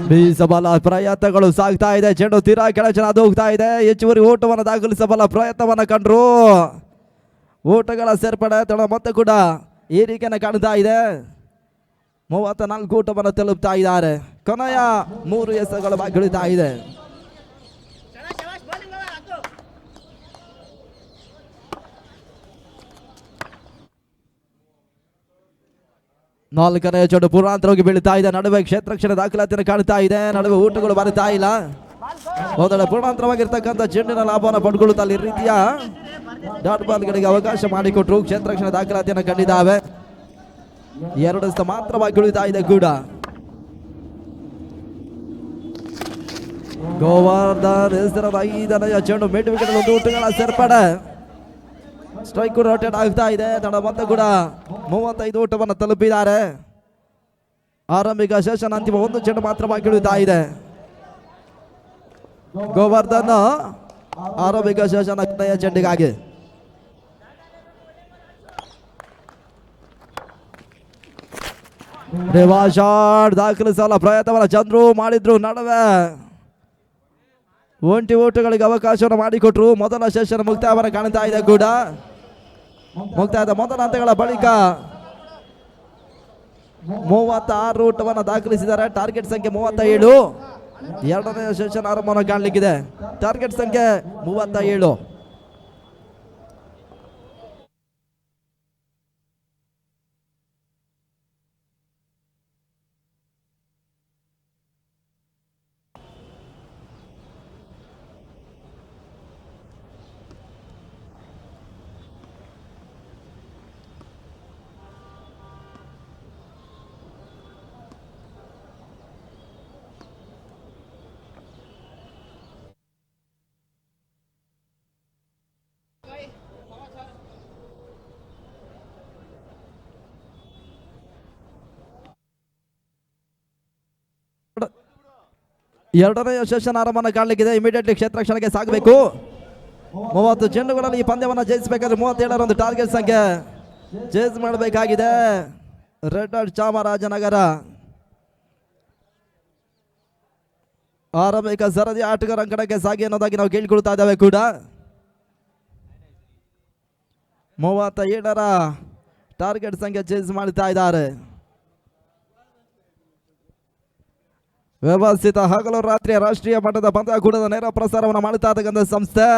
ಬೀಸಬಲ್ಲ ಪ್ರಯತ್ನಗಳು ಸಾಗ್ತಾ ಇದೆ. ಚೆಂಡು ತೀರಾ ಕೆಳಚನ ಅದು ಹೋಗ್ತಾ ಇದೆ. ಹೆಚ್ಚುವರಿ ಓಟವನ್ನು ದಾಖಲಿಸಬಲ್ಲ ಪ್ರಯತ್ನವನ್ನು ಕಂಡ್ರು. ಓಟಗಳ ಸೇರ್ಪಡೆ ಮತ್ತೆ ಕೂಡ ಈ ರೀತಿಯನ್ನು ಕಾಣ್ತಾ ಇದೆ. 34 ಓಟವನ್ನು ತಲುಪ್ತಾ ಇದ್ದಾರೆ. ಕೊನೆಯ 3 ಎಸೆತಗಳು ಬಾಕಿ ಉಳಿತಾ ಇದೆ. ನಾಲ್ಕನೆಯ ಚೆಂಡು ಪೂರ್ವಾಂತರವಾಗಿ ಬೀಳ್ತಾ ಇದೆ. ನಡುವೆ ಕ್ಷೇತ್ರ ರಕ್ಷಣ ದಾಖಲಾತಿಯನ್ನು ಕಾಣ್ತಾ ಇದೆ. ನಡುವೆ ಊಟಗಳು ಬರ್ತಾ ಇಲ್ಲ. ಹೋದಡೆ ಪೂರ್ಣಾಂತರವಾಗಿರ್ತಕ್ಕಂಥ ಚೆಂಡಿನ ಲಾಭವನ್ನು ಪಡ್ಕೊಳ್ಳುತ್ತಾ ಈ ರೀತಿಯ ಡಾಟ್ ಬಾಲ್ಗಳಿಗೆ ಅವಕಾಶ ಮಾಡಿಕೊಟ್ರು. ಕ್ಷೇತ್ರ ರಕ್ಷಣ ದಾಖಲಾತಿಯನ್ನು ಕಂಡಿದ್ದಾವೆ. 2 ಎಸೆತ ಮಾತ್ರ ಬಾಕಿ ಉಳಿತಾ ಇದೆ ಕೂಡ. ಗೋವರ್ಧನ್ ಹೆಸರದ 5ನೇಯ ಚೆಂಡು ಮಿಡ್ ವಿಕೆಟ್ 1 ಊಟಗಳ ಸೇರ್ಪಡೆ. ಸ್ಟ್ರೈಕ್ ರೊಟೇಟ್ ಆಗ್ತಾ ಇದೆ. ಮತ್ತೆ ಕೂಡ 35 ಓಟವನ್ನು ತಲುಪಿದ್ದಾರೆ. ಆರಂಭಿಕ ಸೆಷನ್ ಅಂತಿಮ 1 ಚೆಂಡು ಮಾತ್ರ ಬಾಕಿ ಉಳಿತಾ ಇದೆ. ಗೋವರ್ಧನ್ ಆರಂಭಿಕ ಸೆಷನ್ 10ನೇಯ ಚೆಂಡಿಗಾಗಿ ಶಾಟ್ ದಾಖಲಿಸಲ್ಲ ಪ್ರಯತ್ನವನ್ನ ಚಂದ್ರು ಮಾಡಿದ್ರು. ನಡುವೆ ಒಂಟಿ ಓಟಗಳಿಗೆ ಅವಕಾಶವನ್ನು ಮಾಡಿಕೊಟ್ರು. ಮೊದಲ ಸೆಷನ್ ಮುಕ್ತಾಯವನ್ನು ಕಾಣ್ತಾ ಇದೆ ಕೂಡ. ಮುಕ್ತಾಯದ ಮೊದಲ ಹಂತಗಳ ಬಳಿಕ 36 ಓಟವನ್ನು ದಾಖಲಿಸಿದ್ದಾರೆ. ಟಾರ್ಗೆಟ್ ಸಂಖ್ಯೆ 37. 2ನೇ ಸೆಷನ್ ಆರಂಭವನ್ನು ಕಾಣಲಿಕ್ಕಿದೆ. ಟಾರ್ಗೆಟ್ ಸಂಖ್ಯೆ 37. ಎರಡನೇ ಸೆಷನ್ ಆರಂಭನ ಕಾಣಲಿಕ್ಕಿದೆ. ಇಮಿಡಿಯೇಟ್ಲಿ ಕ್ಷೇತ್ರ ರಕ್ಷಣೆಗೆ ಸಾಗಬೇಕು. 30 ಚೆಂಡುಗಳಲ್ಲಿ ಈ ಪಂದ್ಯವನ್ನು ಜಯಿಸಬೇಕಾದ್ರೆ 37 ಒಂದು ಟಾರ್ಗೆಟ್ ಸಂಖ್ಯೆ ಚೇಸ್ ಮಾಡಬೇಕಾಗಿದೆ. ರೆಡ್ ಆರ್ಟ್ ಚಾಮರಾಜನಗರ ಆರಂಭಿಕ ಸರದಿ ಆಟಗಾರ ಅಂಕಣಕ್ಕೆ ಸಾಗಿ ಅನ್ನೋದಾಗಿ ನಾವು ಕೇಳಿಕೊಳ್ತಾ ಇದ್ದೇವೆ ಕೂಡ. 37ರ ಟಾರ್ಗೆಟ್ ಸಂಖ್ಯೆ ಚೇಸ್ ಮಾಡ್ತಾ ಇದ್ದಾರೆ. ವ್ಯವಸ್ಥಿತ ಹಗಲು ರಾತ್ರಿ ರಾಷ್ಟ್ರೀಯ ಮಟ್ಟದ ಪಂದ್ಯಾಕೂಟದ ನೇರ ಪ್ರಸಾರವನ್ನು ಮಾಡುತ್ತಾ ಇರ್ತಕ್ಕಂಥ ಸಂಸ್ಥೆ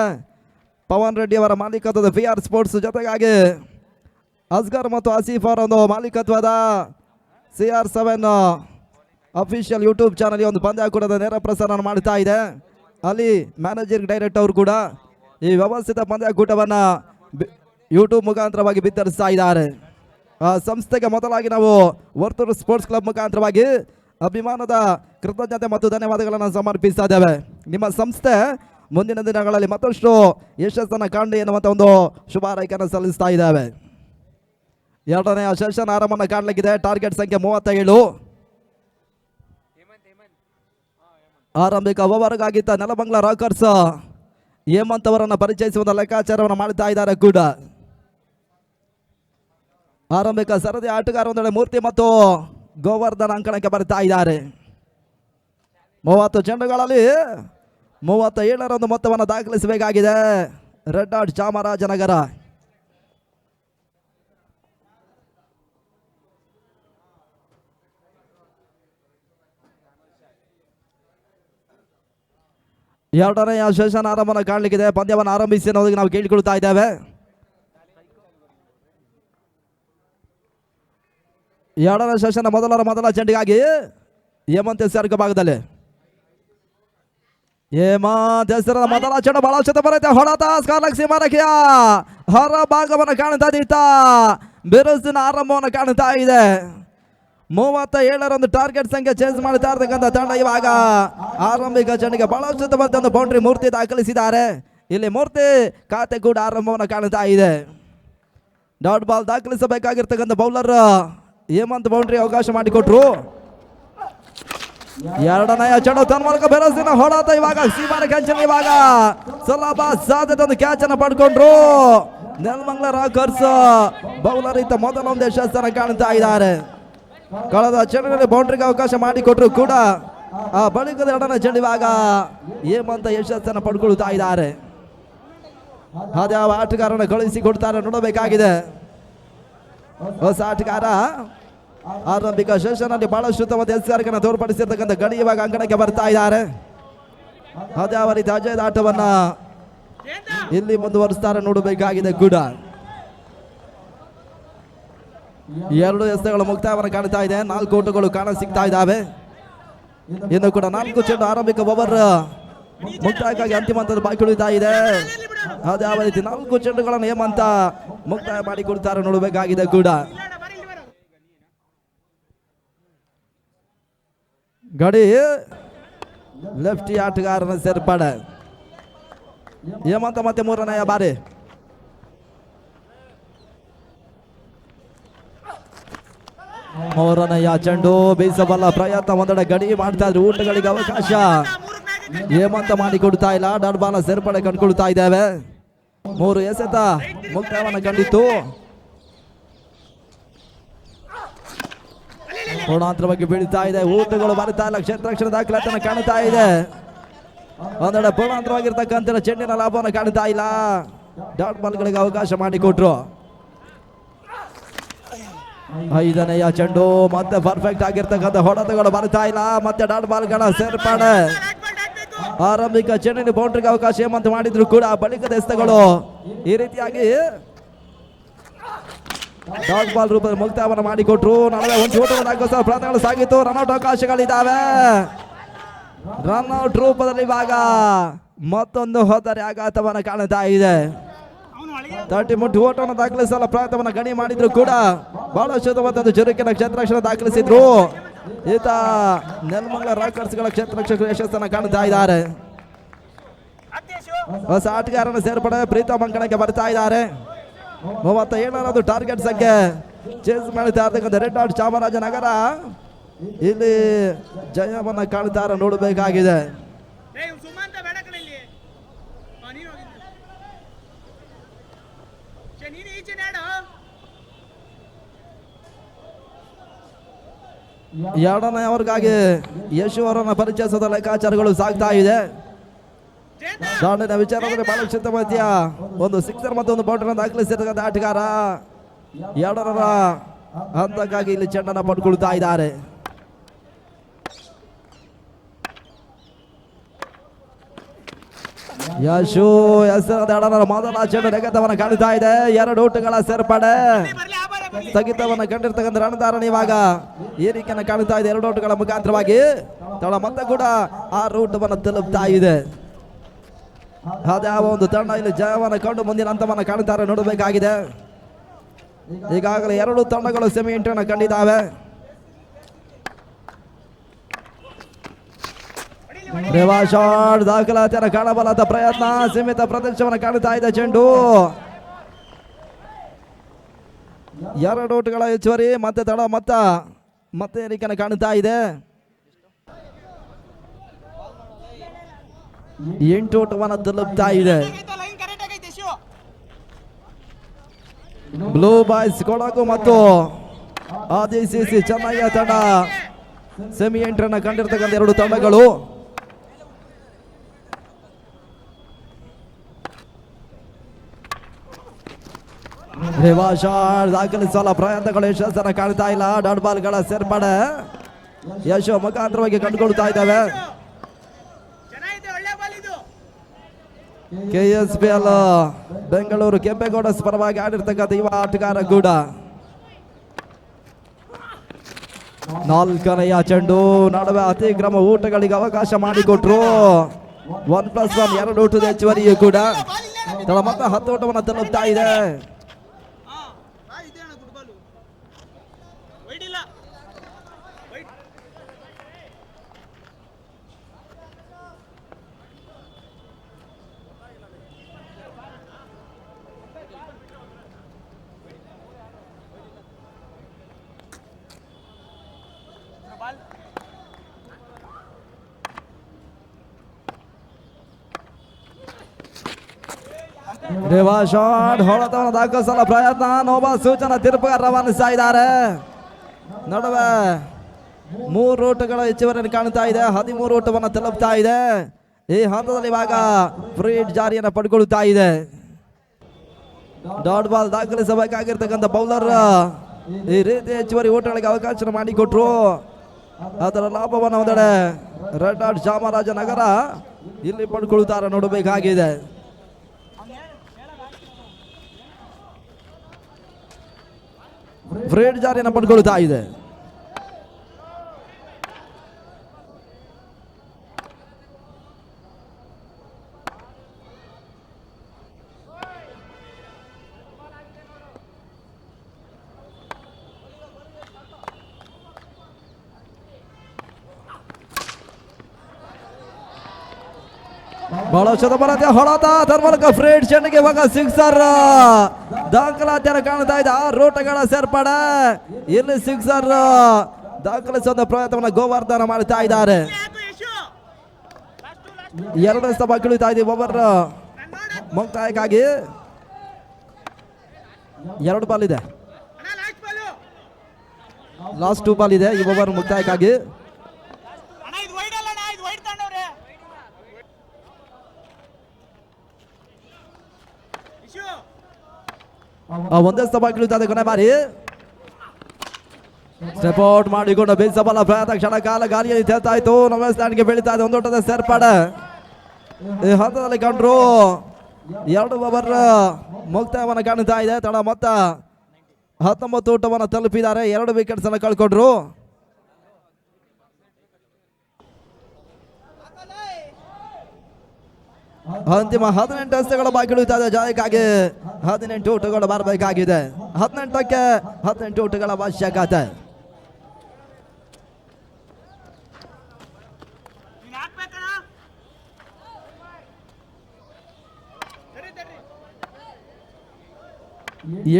ಪವನ್ ರೆಡ್ಡಿ ಅವರ ಮಾಲೀಕತ್ವದ PR ಸ್ಪೋರ್ಟ್ಸ್, ಜೊತೆಗಾಗಿ ಅಸ್ಗರ್ ಮತ್ತು ಆಸೀಫ್ ಅವರ ಒಂದು ಮಾಲೀಕತ್ವದ CR7 ಅಫಿಷಿಯಲ್ ಯೂಟ್ಯೂಬ್ ಚಾನಲ್ ಒಂದು ಪಂದ್ಯಾಕೂಟದ ನೇರ ಪ್ರಸಾರ ಮಾಡ್ತಾ ಇದೆ. ಅಲ್ಲಿ ಮ್ಯಾನೇಜಿಂಗ್ ಡೈರೆಕ್ಟರ್ ಅವರು ಕೂಡ ಈ ವ್ಯವಸ್ಥಿತ ಪಂದ್ಯಾಕೂಟವನ್ನು ಯೂಟ್ಯೂಬ್ ಮುಖಾಂತರವಾಗಿ ಬಿತ್ತರಿಸ್ತಾ ಇದ್ದಾರೆ. ಆ ಸಂಸ್ಥೆಗೆ ಮೊದಲಾಗಿ ನಾವು ವರ್ತೂರು ಸ್ಪೋರ್ಟ್ಸ್ ಕ್ಲಬ್ ಮುಖಾಂತರವಾಗಿ ಅಭಿಮಾನದ ಕೃತಜ್ಞತೆ ಮತ್ತು ಧನ್ಯವಾದಗಳನ್ನು ಸಮರ್ಪಿಸ್ತಾ ಇದ್ದೇವೆ. ನಿಮ್ಮ ಸಂಸ್ಥೆ ಮುಂದಿನ ದಿನಗಳಲ್ಲಿ ಮತ್ತಷ್ಟು ಯಶಸ್ಸನ್ನು ಕಾಣಲಿ ಎನ್ನುವಂಥ ಒಂದು ಶುಭ ಹಾರೈಕೆಯನ್ನು ಸಲ್ಲಿಸ್ತಾ ಇದ್ದೇವೆ. ಎರಡನೆಯ ಸೆಷನ್ ಆರಂಭವನ್ನು ಕಾಣಲಿಕ್ಕಿದೆ. ಟಾರ್ಗೆಟ್ ಸಂಖ್ಯೆ 37. ಆರಂಭಿಕ ಓವರ್ಗಾಗಿದ್ದ ನೆಲಮಂಗಲ ರಾಕರ್ಸ್ ಹೇಮಂತ್ ಅವರನ್ನು ಪರಿಚಯಿಸುವ ಲೆಕ್ಕಾಚಾರವನ್ನು ಮಾಡ್ತಾ ಇದ್ದಾರೆ ಕೂಡ. ಆರಂಭಿಕ ಸರದಿ ಆಟಗಾರ ಒಂದೆಡೆ ಮೂರ್ತಿ ಮತ್ತು ಗೋವರ್ಧನ್ ಅಂಕಣಕ್ಕೆ ಬರ್ತಾ ಇದ್ದಾರೆ. 30 ಚೆಂಡುಗಳಲ್ಲಿ 37 ಒಂದು ಮೊತ್ತವನ್ನು ದಾಖಲಿಸಬೇಕಾಗಿದೆ ರೆಡ್ ಆರ್ಟ್ ಚಾಮರಾಜನಗರ. ಎರಡನೆಯ ಸೆಷನ್ ಆರಂಭನ ಕಾಣಲಿಕ್ಕಿದೆ. ಪಂದ್ಯವನ್ನು ಆರಂಭಿಸಿ ಅನ್ನೋದಕ್ಕೆ ನಾವು ಕೇಳಿಕೊಳ್ತಾ ಇದ್ದೇವೆ. ಎರಡನೇ ಸೆಷನ್ ಮೊದಲ ಚೆಂಡಿಗಾಗಿ ಹೇಮಂತ್ ಎಸ್ಆರ್ ಭಾಗದಲ್ಲಿ ಹೇಮಂತ್ ಎಸ್ಆರ್ ಮೊದಲ ಚೆಂಡು ಬಹಳ ಶತ ಬರುತ್ತೆ. ಹೊಡೆತ ಸ್ಕಾರ್ಲಕ್ ಸೀಮಾರೇಖೆಯ ಹೊರ ಭಾಗವನ್ನು ಕಾಣ್ತಾ ಇದ್ದ ಬಿರುಸಿನ ಆರಂಭವನ್ನು ಕಾಣ್ತಾ ಇದೆ. 37 ಒಂದು ಟಾರ್ಗೆಟ್ ಸಂಖ್ಯೆ ಚೇಂಜ್ ಮಾಡ್ತಾ ಇರ್ತಕ್ಕಂಥ ತಂಡ ಇವಾಗ ಆರಂಭಿಕ ಚೆಂಡಿಗೆ ಬಹಳಷ್ಟು ಒಂದು ಬೌಂಡ್ರಿ ಮೂರ್ತಿ ದಾಖಲಿಸಿದ್ದಾರೆ. ಇಲ್ಲಿ ಮೂರ್ತಿ ಖಾತೆ ಕೂಡ ಆರಂಭವನ್ನು ಕಾಣ್ತಾ ಇದೆ. ಡಾಟ್ ಬಾಲ್ ದಾಖಲಿಸಬೇಕಾಗಿರ್ತಕ್ಕಂಥ ಬೌಲರ್ ಹೇಮಂತ್ ಬೌಂಡ್ರಿ ಅವಕಾಶ ಮಾಡಿಕೊಟ್ರು. ಎರಡನೆಯ ಚೆಂಡು ತನ್ನ ಮೂಲಕ ಬೆರಸಿನ ಹೊಡೆತ ಇವಾಗ ಸೀಮಾರೆ ಕ್ಯಾಚ್ ಇವಾಗ ಸುಲಭ ಸಾಧ್ಯತೆ ಒಂದು ಕ್ಯಾಚ್ ಅನ್ನು ಪಡ್ಕೊಂಡ್ರು ನೆಲಮಂಗಲ ರಾಕರ್ಸ್. ಬೌಲರ್ ಇತ್ತ ಮೊದಲ ಒಂದು ಯಶಸ್ಸನ್ನು ಕಾಣ್ತಾ ಇದ್ದಾರೆ. ಕಳೆದ ಚೆಂಡಿನಲ್ಲಿ ಬೌಂಡ್ರಿಗೆ ಅವಕಾಶ ಮಾಡಿಕೊಟ್ರು ಕೂಡ ಆ ಬಳಿಕದ ಎರಡನೇ ಚೆಂಡು ಇವಾಗ ಹೇಮಂತ್ ಯಶಸ್ಸನ್ನು ಪಡ್ಕೊಳ್ತಾ ಇದ್ದಾರೆ. ಅದ್ಯಾವ ಆಟಗಾರನ ಕಳುಹಿಸಿಕೊಡ್ತಾರೆ ನೋಡಬೇಕಾಗಿದೆ. ಹೊಸ ಆಟಗಾರ ಆರಂಭಿಕ ಸೆಷನ್ನಲ್ಲಿ ಬಹಳಷ್ಟು ಉತ್ತಮ ಎಸ್ಆರ್ಗೆ ತೋರ್ಪಡಿಸಿರ್ತಕ್ಕಂಥ ಗಡಿ ಇವಾಗ ಅಂಕಣಕ್ಕೆ ಬರ್ತಾ ಇದ್ದಾರೆ. ಅದ್ಯಾವ ರೀತಿ ಅಜಯದ ಆಟವನ್ನ ಇಲ್ಲಿ ಮುಂದುವರಿಸ್ತಾರೆ ನೋಡಬೇಕಾಗಿದೆ ಕೂಡ. 2 ಎಸೆಗಳು ಮುಕ್ತಾಯವನ್ನು ಕಾಣ್ತಾ ಇದೆ. 4 ಓಟಗಳು ಕಾಣ ಸಿಗ್ತಾ ಇದ್ದಾವೆ. ಇನ್ನು ಕೂಡ 4 ಚೆಂಡು ಆರಂಭಿಕ ಓವರ್ ಮುಕ್ತಾಯಕ್ಕಾಗಿ ಅಂತಿಮ ಹಂತದ ಬಾಕಿ ಉಳಿತಾ ಇದೆ. ಅದ್ಯಾವ ರೀತಿ 4 ಚೆಂಡುಗಳನ್ನು ಹೇಮಂತ ಮುಕ್ತಾಯ ಮಾಡಿಕೊಡ್ತಾರೆ ನೋಡಬೇಕಾಗಿದೆ ಕೂಡ. ಗಡಿ ಲೆಫ್ಟಿ ಆಟಗಾರನ ಸೇರ್ಪಡೆ ಹೇಮಂತ ಮತ್ತೆ 3ನೇ ಬಾರಿ. ಮೂರನೆಯ ಚೆಂಡು ಬೀಸಬಲ್ಲ ಪ್ರಯತ್ನ ಒಂದೆಡೆ ಗಡಿ ಮಾಡ್ತಾ ಇದ್ರು. ಊಟಗಳಿಗೆ ಅವಕಾಶ ಹೇಮಂತ ಮಾಡಿಕೊಡ್ತಾ ಇಲ್ಲ. ಡಾಟ್ ಬಾಲ್ ಸೇರ್ಪಡೆ ಕಂಡುಕೊಳ್ತಾ ಇದ್ದೇವೆ. 3 ಎಸೆತ ಮುಕ್ತಾಯವನ್ನು ಕಂಡಿತ್ತು. ಪೂರ್ಣಾಂತರವಾಗಿ ಬೀಳ್ತಾ ಇದೆ. ಊಟಗಳು ಬರ್ತಾ ಇಲ್ಲ. ಕ್ಷೇತ್ರ ರಕ್ಷಣೆ ದಾಖಲಾತಿಯನ್ನು ಕಾಣ್ತಾ ಇದೆ. ಒಂದೆಡೆ ಪೂರ್ಣಾಂತರವಾಗಿರ್ತಕ್ಕಂಥ ಚೆಂಡಿನ ಲಾಭವನ್ನು ಕಾಣ್ತಾ ಇಲ್ಲ. ಡಾಟ್ ಬಾಲ್ಗಳಿಗೆ ಅವಕಾಶ ಮಾಡಿಕೊಟ್ರು. 5ನೆಯ ಚೆಂಡು ಮತ್ತೆ ಪರ್ಫೆಕ್ಟ್ ಆಗಿರ್ತಕ್ಕಂಥ ಹೊಡೆತಗಳು ಬರ್ತಾ ಇಲ್ಲ. ಮತ್ತೆ ಡಾಟ್ ಬಾಲ್ಗಳ ಸೇರ್ಪಡೆ. ಆರಂಭಿಕ ಚೆಂಡಿನ ಬೌಂಡ್ರಿಗೆ ಅವಕಾಶ ಹೇಮಂತ್ ಮಾಡಿದ್ರು ಕೂಡ ಬಳಿಕದ ಎಸೆತಗಳು ಈ ರೀತಿಯಾಗಿ ಡಾಟ್ ಬಾಲ್ ರೂಪದಲ್ಲಿ ಮುಕ್ತಾಯವನ್ನು ಮಾಡಿಕೊಟ್ರು. ನಾಳೆ ಒಂದು ಓಟವನ್ನು ಪ್ರಯತ್ನಗಳು ಸಾಗಿತ್ತು. ರನ್ಔಟ್ ಅವಕಾಶಗಳಿದ್ದಾವೆ. ರನ್ಔಟ್ ರೂಪದಲ್ಲಿ ಇವಾಗ ಮತ್ತೊಂದು ಹೋದರೆ ಆಘಾತವನ್ನು ಕಾಣ್ತಾ ಇದೆ. 30 ಮುಟ್ಟು ಓಟವನ್ನು ದಾಖಲಿಸಲು ಪ್ರಯತ್ನವನ್ನು ಗಣಿ ಮಾಡಿದ್ರು ಕೂಡ ಬಹಳಷ್ಟು ಒಂದು ಜರುಕಿನ ಕ್ಷೇತ್ರ ರಕ್ಷಣೆ ದಾಖಲಿಸಿದ್ರು. ಈತ ನೆಲಮಂಗಲ ರಾಕರ್ಸ್ಗಳ ಕ್ಷೇತ್ರ ರಕ್ಷಕರು ಯಶಸ್ಸನ್ನು ಕಾಣ್ತಾ ಇದ್ದಾರೆ. ಹೊಸ ಆಟಗಾರನ ಸೇರ್ಪಡೆ ಪ್ರೀತಮ್ ಅಂಕಣಕ್ಕೆ ಬರ್ತಾ ಇದ್ದಾರೆ. 37 ಟಾರ್ಗೆಟ್ ಸಂಖ್ಯೆ ಚೇಸ್ ಮಾಡ್ತಾ ಇರ್ತಕ್ಕಂಥ ರೆಡ್ ಆರ್ಟ್ ಚಾಮರಾಜನಗರ ಇಲ್ಲಿ ಜಯವನ್ನ ಕಾಣ್ತಾರ ನೋಡಬೇಕಾಗಿದೆ. ಸುಮಂತ ಬೇಡ ಕಣ ಇಲ್ಲಿ ನೀನು ಹೋಗಿದ್ದು ನೀನು ಈಚೆ ನಾಡು ಎರಡನೇ ಅವರಿಗಾಗಿ ಯಶು ಅವರನ್ನ ಪರಿಚಯಿಸದ ಲೆಕ್ಕಾಚಾರಗಳು ಸಾಗ್ತಾ ಇದೆ. ದಾಂಡಿನ ವಿಚಾರದಲ್ಲಿ ಬಾಲಕೃಷ್ಣ ಮಧ್ಯ ಒಂದು ಸಿಕ್ಸರ್ ಮತ್ತು ಒಂದು ಬೌಂಡರ್ ದಾಖಲಿಸಿರ್ತಕ್ಕಂಥ ಆಟಗಾರ ಎರಡರ ಹಂತಕ್ಕಾಗಿ ಇಲ್ಲಿ ಚೆಂಡನ್ನು ಪಡ್ಕೊಳ್ತಾ ಇದ್ದಾರೆ. ಯಶು ಹೆಸರದ ಎರಡರ ಮೊದಲ ಚೆಂಡು ನೆಗೆತವನ್ನು ಕಾಣ್ತಾ ಇದೆ. ಎರಡು ಊಟಗಳ ಸೇರ್ಪಡೆ ಸ್ಥಗಿತವನ್ನು ಕಂಡಿರ್ತಕ್ಕಂಥ ರಣಧಾರಣ ಇವಾಗ ಏರಿಕೆಯನ್ನು ಕಾಣ್ತಾ ಇದೆ. ಎರಡು ಊಟಗಳ ಮುಖಾಂತರವಾಗಿ ತಳ ಮತ್ತೆ ಕೂಡ ಆ ರೂಟವನ್ನು ತಲುಪ್ತಾ ಇದೆ. ಅದ್ಯಾವ ಒಂದು ತಂಡ ಇಲ್ಲಿ ಜಯವನ್ನು ಕಂಡು ಮುಂದಿನ ಹಂತವನ್ನು ಕಾಣ್ತಾರೆ ನೋಡಬೇಕಾಗಿದೆ. ಈಗಾಗಲೇ ಎರಡು ತಂಡಗಳು ಸೆಮಿ ಎಂಟ್ರಿಯನ್ನು ಕಂಡಿದ್ದಾವೆ. ಶಾಟ್ ದಾಖಲಾತಿಯನ್ನು ಕಾಣಬಲ್ಲದ ಪ್ರಯತ್ನ, ಸೀಮಿತ ಪ್ರದೇಶವನ್ನು ಕಾಣ್ತಾ ಇದೆ. ಚೆಂಡು ಎರಡು ಊಟಗಳ ಹೆಚ್ಚುವರಿ ಮತ್ತೆ ತಡ ಮತ್ತೆ ಏರಿಕೆಯನ್ನು ಕಾಣ್ತಾ ಇದೆ. 8 ಊಟವನ್ನು ತಲುಪ್ತಾ ಇದೆ. ಬ್ಲೂ ಬಾಯ್ಸ್ ಕೊಡಗು ಮತ್ತು ಆದಿಸಿಸಿ ಚೆನ್ನಯ್ಯ ತಂಡ ಸೆಮಿ ಎಂಟ್ರನ್ನ ಕಂಡಿರ್ತಕ್ಕಂಥ ಎರಡು ತಂಡಗಳು. ಶಾಟ್ ದಾಖಲಿಸುವ ಪ್ರಯತ್ನಗಳು ಯಶಸ್ಸನ್ನು ಕಾಣ್ತಾ ಇಲ್ಲ. ಡಾಟ್ ಬಾಲ್ಗಳ ಸೇರ್ಪಡೆ ಯಶು ಮುಖಾಂತರವಾಗಿ ಕಂಡುಕೊಳ್ತಾ ಇದ್ದಾವೆ. KSPL ಬೆಂಗಳೂರು ಕೆಂಪೇಗೌಡ ಪರವಾಗಿ ಆಡಿರ್ತಕ್ಕಂಥ ಯುವ ಆಟಗಾರ ಕೂಡ ನಾಲ್ಕನೆಯ ಚೆಂಡು ನಡುವೆ ಅತಿಕ್ರಮ ಊಟಗಳಿಗೆ ಅವಕಾಶ ಮಾಡಿಕೊಟ್ರು. 1+1 ಎರಡು ಊಟದ ಹೆಚ್ಚುವರಿಯೂ ಕೂಡ ಮತ್ತೆ 10 ಊಟವನ್ನು ತಲುಪ್ತಾ ಇದೆ. ಶಾಟ್ ಹೊಡೆತವನ್ನು ದಾಖಲಿಸಲು ಪ್ರಯತ್ನ, ನೋಬಾ ಸೂಚನಾ ತೀರ್ಪುಗಾರ ರವಾನಿಸ್ತಾ ಇದ್ದಾರೆ. ನಡುವೆ 3 ಊಟಗಳ ಹೆಚ್ಚುವರಿಯನ್ನು ಕಾಣ್ತಾ ಇದೆ. 13 ಊಟವನ್ನು ತಲುಪ್ತಾ ಇದೆ. ಈ ಹಂತದಲ್ಲಿ ಇವಾಗ ಫ್ರೀ ಹಿಟ್ ಜಾರಿಯನ್ನು ಪಡ್ಕೊಳ್ತಾ ಇದೆ. ಡಾಟ್ ಬಾಲ್ ದಾಖಲಿಸಬೇಕಾಗಿರ್ತಕ್ಕಂಥ ಬೌಲರ್ ಈ ರೀತಿ ಹೆಚ್ಚುವರಿ ಊಟಗಳಿಗೆ ಅವಕಾಶ ಮಾಡಿಕೊಟ್ರು. ಅದರ ಲಾಭವನ್ನು ಒಂದೆಡೆ ರೆಡ್ ಹಾಟ್ ಚಾಮರಾಜನಗರ ಇಲ್ಲಿ ಪಡ್ಕೊಳ್ತಾರೆ ನೋಡಬೇಕಾಗಿದೆ. ಫ್ರೀಡ್ ಜಾರಿಯನ್ನು ಪಡ್ಕೊಳ್ತಾ ಇದೆ. ಬಹಳ ಶತಮಾನದ ಹೊಡೆತ ತನ್ಮೂಲಕ ಫ್ರೀಡ್ ಚೆಂಡಿಗೆ ಇವಾಗ ಸಿಕ್ಸರ್ ದಾಖಲಾತಿಯನ್ನು ಕಾಣ್ತಾ ಇದೆ. 6 ಊಟಗಳ ಸೇರ್ಪಡೆ ಇಲ್ಲಿ ಸಿಕ್ಸರ್ ದಾಖಲಿಸುವ ಪ್ರಯತ್ನವನ್ನು ಗೋವರ್ಧನ ಮಾಡ್ತಾ ಇದ್ದಾರೆ. 2 ಸ್ತಂಭ ಕಿಳಿತಾ ಇದೆ. ಓವರ್ ಮುಕ್ತಾಯಕ್ಕಾಗಿ 2 ಬಾಲ್ ಇದೆ. ಲಾಸ್ಟ್ 2 ಬಾಲ್ ಇದೆ ಈ ಓವರ್ ಮುಕ್ತಾಯಕ್ಕಾಗಿ. ಒಂದೇ ಸ್ತಂಭ ಕಿಳಿತಾ ಇದೆ. ಕೊನೆ ಬಾರಿ ಸ್ಟೆಪ್ ಔಟ್ ಮಾಡಿಕೊಂಡು ಬೇಸಬಲ ಪ್ರಯತ್ನ ಕ್ಷಣ ಕಾಲ ಗಾಲಿಯಲ್ಲಿ ತೇಲ್ತಾ ಇತ್ತು. ನಮ್ಮ ಸ್ಟ್ಯಾಂಡ್ಗೆ ಬೆಳೀತಾ ಇದೆ. 1 ಊಟದ ಸೇರ್ಪಡೆ ಈ ಹಂತದಲ್ಲಿ ಕಂಡ್ರು. 2 ಓವರ್ ಮುಕ್ತಾಯವನ್ನು ಕಾಣ್ತಾ ಇದೆ. ತಡ ಮೊತ್ತ 19 ಊಟವನ್ನು ತಲುಪಿದ್ದಾರೆ. 2 ವಿಕೆಟ್ಸ್ ಅನ್ನು ಕಳ್ಕೊಂಡ್ರು. ಅಂತಿಮ 18 ಎಸೆಗಳು ಬಾಕಿ ಉಳಿತಾ ಇದೆ. ಜಯಕ್ಕಾಗಿ 18 ಊಟಗಳು ಬರಬೇಕಾಗಿದೆ. 18ಕ್ಕೆ 18 ಊಟಗಳ ಅವಶ್ಯಕತೆ.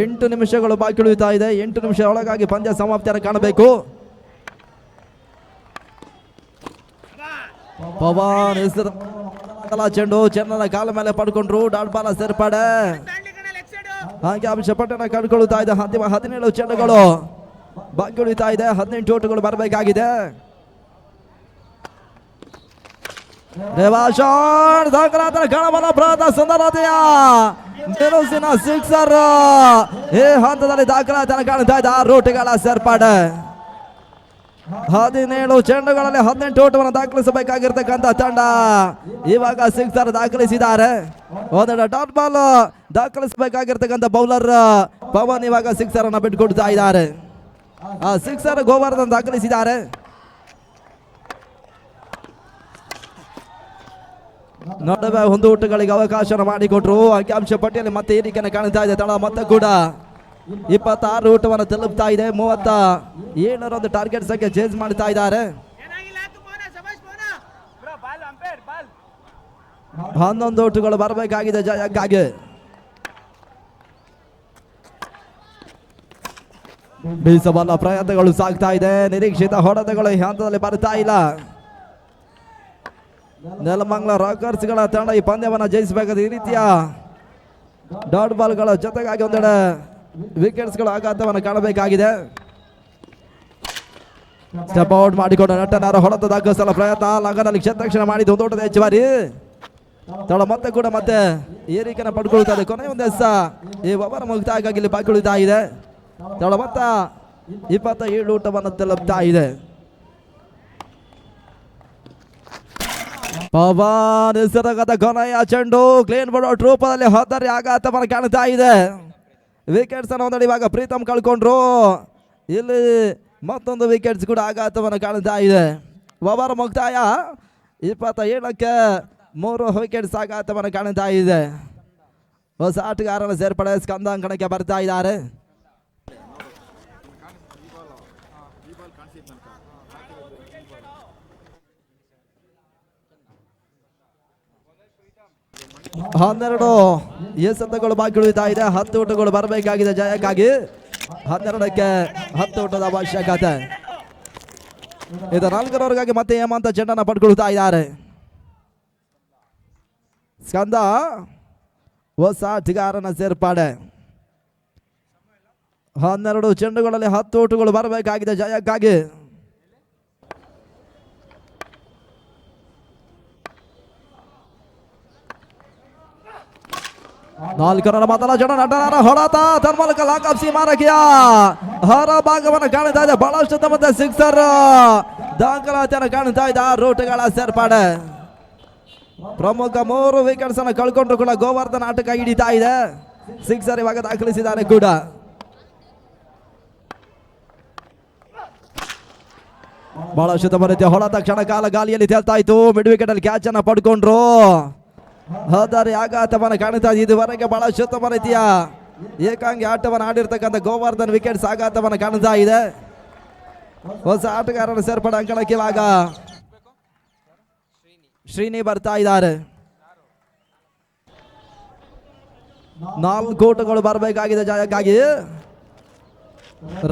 ಎಂಟು ನಿಮಿಷಗಳು ಬಾಕಿ ಉಳಿತಾ ಇದೆ. 8 ನಿಮಿಷ ಒಳಗಾಗಿ ಪಂದ್ಯ ಸಮಾಪ್ತಿಯನ್ನು ಕಾಣಬೇಕು. ಪವನ್ ಹೆಸರು ಚೆಂಡು ಚೆನ್ನನ ಕಾಲ ಮೇಲೆ ಪಡ್ಕೊಂಡ್ರು ಡಾಟ್ ಬಾಲ ಸೇರ್ಪಡೆ. ತಾಂಡ್ಲಿ ಕಣ ಲೆಗ್ ಸೈಡ್. ಹಾಗೆ ಅಂಶ ಪಟ್ಟಣ ಕಂಡುಕೊಳ್ಳುತ್ತಾ ಇದೆ. ಅಂತಿಮ 17 ಚೆಂಡುಗಳು ಬಾಕಿ ಉಳಿತಾ ಇದೆ. 18 ಓಟಗಳು ಬರಬೇಕಾಗಿದೆ. ರೇವಾಶಾನ್ ದಾಖಲಾತರ ಗಣಮನ ಪ್ರಾಂತ ಸುಂದರತೆಯ ಬಿರುಸಿನ ಸಿಕ್ಸರ್ ಈ ಹಂತದಲ್ಲಿ ದಾಖಲಾತನ ಕಾಣ್ತಾ ಇದೆ. 6 ಓಟಗಳ ಸೇರ್ಪಡೆ. 17 ಚೆಂಡುಗಳಲ್ಲಿ 18 ಓಟವನ್ನು ದಾಖಲಿಸಬೇಕಾಗಿರ್ತಕ್ಕಂಥ ತಂಡ ಇವಾಗ ಸಿಕ್ಸರ್ ದಾಖಲಿಸಿದ್ದಾರೆ. ಒಂದೆರಡು ಡಾಟ್ ಬಾಲ್ ದಾಖಲಿಸಬೇಕಾಗಿರ್ತಕ್ಕಂಥ ಬೌಲರ್ ಪವನ್ ಇವಾಗ ಸಿಕ್ಸರ್ ಅನ್ನ ಬಿಟ್ಕೊಡ್ತಾ ಇದ್ದಾರೆ. ಆ ಸಿಕ್ಸರ್ ಗೋವರ್ಧನ್ ದಾಖಲಿಸಿದ್ದಾರೆ. ನಡುವೆ 1 ಓಟಗಳಿಗೆ ಅವಕಾಶ ಮಾಡಿಕೊಟ್ರು. ಅಂಕಿಅಂಶ ಪಟ್ಟಿಯಲ್ಲಿ ಮತ್ತೆ ಏರಿಕೆಯನ್ನು ಕಾಣ್ತಾ ಇದೆ. ತಳ ಮತ್ತೆ ಕೂಡ 26 ಓಟವನ್ನು ತಲುಪ್ತಾ ಇದೆ. 37 ಟಾರ್ಗೆಟ್ ಸಂಖ್ಯೆ ಚೇಂಜ್ ಮಾಡ್ತಾ ಇದ್ದಾರೆ. ಏನಾಗಿಲ್ಲ ಹಾಕು ಮೋನ ಸಬಾಷ್ ಮೋನ. Bro ball umpire ball. 11 ಓಟಗಳು ಬರಬೇಕಾಗಿದೆ ಜಯಕ್ಕಾಗಿ. ಬೀಸಬಲ್ಲ ಪ್ರಯತ್ನಗಳು ಸಾಗ್ತಾ ಇದೆ. ನಿರೀಕ್ಷಿತ ಹೊಡೆತಗಳು ಈ ಹಂತದಲ್ಲಿ ಬರ್ತಾ ಇಲ್ಲ. ನೆಲಮಂಗಲ ರಾಕರ್ಸ್ಗಳ ತಂಡ ಈ ಪಂದ್ಯವನ್ನು ಜಯಿಸಬೇಕಾದ ಈ ರೀತಿಯ ಡಾಟ್ ಬಾಲ್ಗಳ ಜೊತೆಗಾಗಿ ಒಂದೆಡೆ ವಿಕೆಟ್ಸ್ಗಳ ಆಘಾತವನ್ನು ಕಾಣಬೇಕಾಗಿದೆ. ಸ್ಟೆಪ್ ಔಟ್ ಮಾಡಿಕೊಂಡು ನಟನಾರ ಹೊಡೆತ ದಾಖಲಿಸಲು ಪ್ರಯತ್ನ. ಲಂಗನಲ್ಲಿ ಕ್ಷೇತ್ರಕ್ಷಣ ಮಾಡಿದ್ದು 1 ಓಟದ ಹೆಚ್ಚುವರಿ. ತಡ ಮತ್ತೆ ಕೂಡ ಮತ್ತೆ ಏರಿಕೆಯನ್ನು ಪಡ್ಕೊಳ್ತಾ ಇದೆ. ಕೊನೆಯ ಒಂದು ಎಸ್ಸ ಈ ಒಬ್ಬರ ಮುಕ್ತಾಯಗಾಗಿ ಇಲ್ಲಿ ಬಾಕಿ ಉಳಿತಾ ಇದೆ. ತಡ ಮತ್ತ 27 ಓಟವನ್ನು ತಲುಪ್ತಾ ಇದೆ. ಪವನ್ ಹೆಸರಾಗದ ಕೊನೆಯ ಚೆಂಡು ಕ್ಲೀನ್ ಬೋರ್ಡ್ ರೂಪದಲ್ಲಿ ಹೊತ್ತರಿ ಆಘಾತವನ್ನು ಕಾಣ್ತಾ ಇದೆ. ವಿಕೆಟ್ಸ್ ಅನ್ನು ಒಂದಡಿ ಇವಾಗ ಪ್ರೀತಮ್ ಕಳ್ಕೊಂಡ್ರು. ಇಲ್ಲಿ ಮತ್ತೊಂದು ವಿಕೆಟ್ಸ್ ಕೂಡ ಆಘಾತವನ್ನು ಕಾಣ್ತಾ ಇದೆ. ಒಬ್ಬರ ಮುಕ್ತಾಯ 27ಕ್ಕೆ 3 ವಿಕೆಟ್ಸ್ ಆಘಾತವನ್ನು ಕಾಣ್ತಾ ಇದೆ. ಹೊಸ ಆಟಗಾರನ ಸೇರ್ಪಡೆ ಸ್ಕಂದಾಂಕಣಕ್ಕೆ ಬರ್ತಾ ಇದ್ದಾರೆ. ಹನ್ನೆರಡು ಎಸೆತಗಳು ಬಾಕಿ ಉಳಿತಾ ಇದೆ. 10 ಓಟಗಳು ಬರಬೇಕಾಗಿದೆ ಜಯಕ್ಕಾಗಿ. 12ಕ್ಕೆ 10 ಓಟದ ಅವಶ್ಯಕತೆ. ಇದು 4ರವರೆಗಾಗಿ ಮತ್ತೆ ಹೇಮಂತ ಚೆಂಡನ್ನು ಪಡ್ಕೊಳ್ತಾ ಇದ್ದಾರೆ. ಸ್ಕಂದ ಹೊಸ ಆಟಗಾರನ ಸೇರ್ಪಡೆ. 12 ಚೆಂಡುಗಳಲ್ಲಿ 10 ಓಟಗಳು ಬರಬೇಕಾಗಿದೆ ಜಯಕ್ಕಾಗಿ. ನಾಲ್ಕರ ಮೊದಲ ಜನ ನಟನಾರ ಹೊಡೆತ ತನ್ಮೂಲಕ ಲಾಕಪ್ ಸೀಮಾರಕಿಯ ಹೊರ ಭಾಗವನ್ನು ಕಾಣ್ತಾ ಇದೆ. ಬಹಳಷ್ಟು ತಮ್ಮದ ಸಿಕ್ಸರ್ ದಾಖಲಾತಿಯನ್ನು ಕಾಣ್ತಾ ಇದೆ. 6 ಓಟಗಳ ಸೇರ್ಪಡೆ. ಪ್ರಮುಖ 3 ವಿಕೆಟ್ಸ್ ಅನ್ನು ಕಳ್ಕೊಂಡ್ರು ಕೂಡ ಗೋವರ್ಧನ್ ಆಟಕ್ಕೆ ಹಿಡಿತಾ ಇದೆ. ಸಿಕ್ಸರ್ ಇವಾಗ ದಾಖಲಿಸಿದ್ದಾರೆ ಕೂಡ. ಬಹಳಷ್ಟು ತಮ್ಮ ರೀತಿಯ ಹೊಡೆತ ಕ್ಷಣ ಕಾಲ ಗಾಲಿಯಲ್ಲಿ ತೇಲ್ತಾ ಇತ್ತು. ಮಿಡ್ ವಿಕೆಟ್ ಅಲ್ಲಿ ಕ್ಯಾಚ್ ಅನ್ನ ಪಡ್ಕೊಂಡ್ರು. ಹದಾರಿ ಆಘಾತವನ್ನು ಕಾಣ್ತಾ ಇದೆ. ಇದುವರೆಗೆ ಬಹಳಷ್ಟು ತಮ್ಮ ರೀತಿಯ ಏಕಾಂಗಿ ಆಟವನ್ನು ಆಡಿರ್ತಕ್ಕಂಥ ಗೋವರ್ಧನ್ ವಿಕೆಟ್ಸ್ ಆಘಾತವನ್ನು ಕಾಣ್ತಾ ಇದೆ. ಹೊಸ ಆಟಗಾರನ ಸೇರ್ಪಡೆ ಅಂಕಣಕ್ಕೆ ಇವಾಗ ಶ್ರೀನಿ ಬರ್ತಾ ಇದ್ದಾರೆ. 4 ಓಟಗಳು ಬರಬೇಕಾಗಿದೆ ಜಯಕ್ಕಾಗಿ.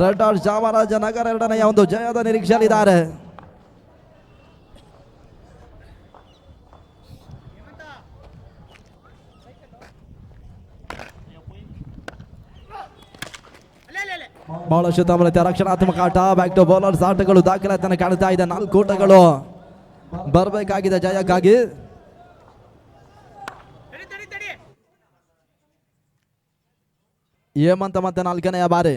ರೆಡ್ ಆರ್ಟ್ ಚಾಮರಾಜನಗರ 2ನೇ ಒಂದು ಜಯದ ನಿರೀಕ್ಷೆಯಲ್ಲಿದ್ದಾರೆ. ಬಹಳಷ್ಟು ತಮ್ಮ ರೀತಿಯ ರಕ್ಷಣಾತ್ಮಕ ಆಟ ಬ್ಯಾಕ್ ಟು ಬೌಲರ್ಸ್ ಆಟಗಳು ದಾಖಲಾತಿಯನ್ನು ಕಾಣ್ತಾ ಇದೆ. 4 ಓಟಗಳು ಬರಬೇಕಾಗಿದೆ ಜಯಕ್ಕಾಗಿ. ಹೇಮಂತ ಮತ್ತೆ 4ನೆಯ ಬಾರಿ.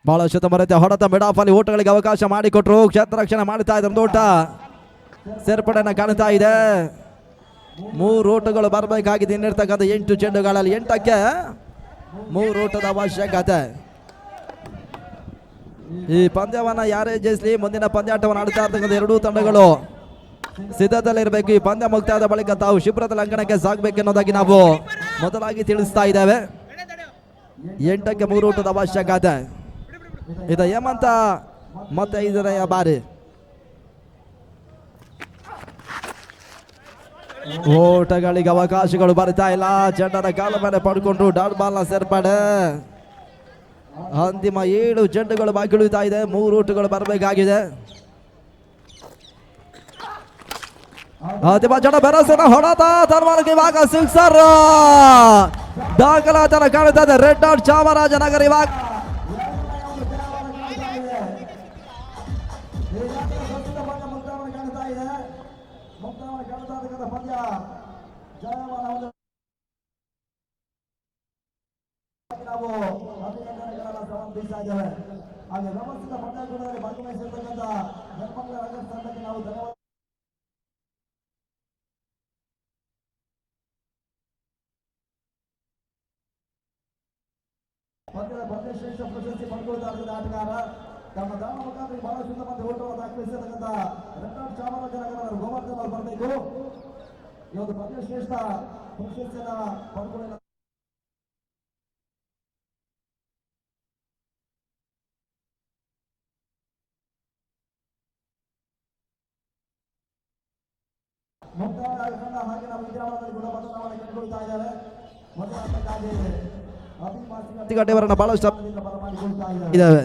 ಬಹಳಷ್ಟು ತಮ್ಮ ರೀತಿಯ ಹೊಡೆತ ಮಿಡ್ ಆಫ್ ಅಲ್ಲಿ ಓಟಗಳಿಗೆ ಅವಕಾಶ ಮಾಡಿಕೊಟ್ರು. ಕ್ಷೇತ್ರ ರಕ್ಷಣೆ ಮಾಡ್ತಾ ಇದೆ. 1 ಓಟ ಸೇರ್ಪಡೆಯನ್ನು ಕಾಣ್ತಾ ಇದೆ. 3 ಓಟಗಳು ಬರಬೇಕಾಗಿದೆ. ಇನ್ನಿರ್ತಕ್ಕಂಥ 8 ಚೆಂಡುಗಳಲ್ಲಿ 8ಕ್ಕೆ 3 ಓಟದ ಅವಶ್ಯಕತೆ. ಈ ಪಂದ್ಯವನ್ನು ಯಾರೇ ಜಯಿಸಲಿ ಮುಂದಿನ ಪಂದ್ಯಾಟವನ್ನು ಆಡ್ತಾ ಇರ್ತಕ್ಕಂಥ 2 ತಂಡಗಳು ಸಿದ್ಧದಲ್ಲಿರಬೇಕು. ಈ ಪಂದ್ಯ ಮುಕ್ತಾಯದ ಬಳಿಕ ತಾವು ಶಿಬಿರದ ಅಂಕಣಕ್ಕೆ ಸಾಗಬೇಕೆನ್ನೋದಾಗಿ ನಾವು ಮೊದಲಾಗಿ ತಿಳಿಸ್ತಾ ಇದ್ದೇವೆ. 8ಕ್ಕೆ 3 ಓಟದ ಅವಶ್ಯಕತೆ. ಇದು ಹೇಮಂತ ಮತ್ತೆ 5ನೆಯ ಬಾರಿ. ಓಟಗಳಿಗೆ ಅವಕಾಶಗಳು ಬರ್ತಾ ಇಲ್ಲ. ಚೆಂಡನ ಕಾಲ ಮೇಲೆ ಪಡ್ಕೊಂಡ್ರು. ಡಾಟ್ ಬಾಲ್ನ ಸೇರ್ಪಡೆ. ಅಂತಿಮ 7 ಚೆಂಡುಗಳು ಬಾಕಿ ಉಳಿತಾ ಇದೆ, 3 ಔಟುಗಳು ಬರಬೇಕಾಗಿದೆ. ಅಂತಿಮ ಚೆಂಡು ಬೆರಸಿನ ಹೊಡೆತ ತನ್ಮಾನಕ್ಕೆ ಇವಾಗ ಸಿಕ್ಸರ್ ದಾಖಲಾತರ ಕಾಣುತ್ತಾ ಇದೆ. Red out Chamarajanagar. ಇವಾಗ ಹಾಗೆ ವ್ಯವಸ್ಥಿತ ಪಂದ್ಯಾಟಗಳಲ್ಲಿ ಭಾಗವಹಿಸಿರ್ತಕ್ಕಂಥ ನೆಲಮಂಗಲ ರಂಗಸ್ ತಂಡಕ್ಕೆ ನಾವು ಧನ್ಯವಾದ. ಪಂದ್ಯದ ಪಂದ್ಯಶ್ರೇಷ್ಠ ಪ್ರಶಸ್ತಿ ಪಡೆದುಕೊಳ್ಳುವ ಆಟಗಾರ ತಮ್ಮ ದಾನ ಮುಖಾಂತರ ಬಹಳ ಶುದ್ಧ ಮತ್ತು ಓಟವನ್ನು ದಾಖಲಿಸಿರ್ತಕ್ಕಂಥ ರೆಡ್ ಔಟ್ ಚಾಮರಾಜನಗರ ಗೋವರ್ಧನ್ ಅವರು ಬರಬೇಕು. ಈ ಒಂದು ಪಂದ್ಯಶ್ರೇಷ್ಠ ಪ್ರಶಸ್ತಿಯನ್ನ ಪಡೆದುಕೊಳ್ಳಲು ಹಾಗೆ ನಾವು ವಿದ್ಯಾರ್ಥಿಗಳು ಕೂಡ ಬದಲಾವಣೆ ಕಂಡುಕೊಳ್ತಾ ಇದ್ದಾರೆ. ಮೊದಲ ಬಹಳಷ್ಟು ಇದ್ದಾವೆ.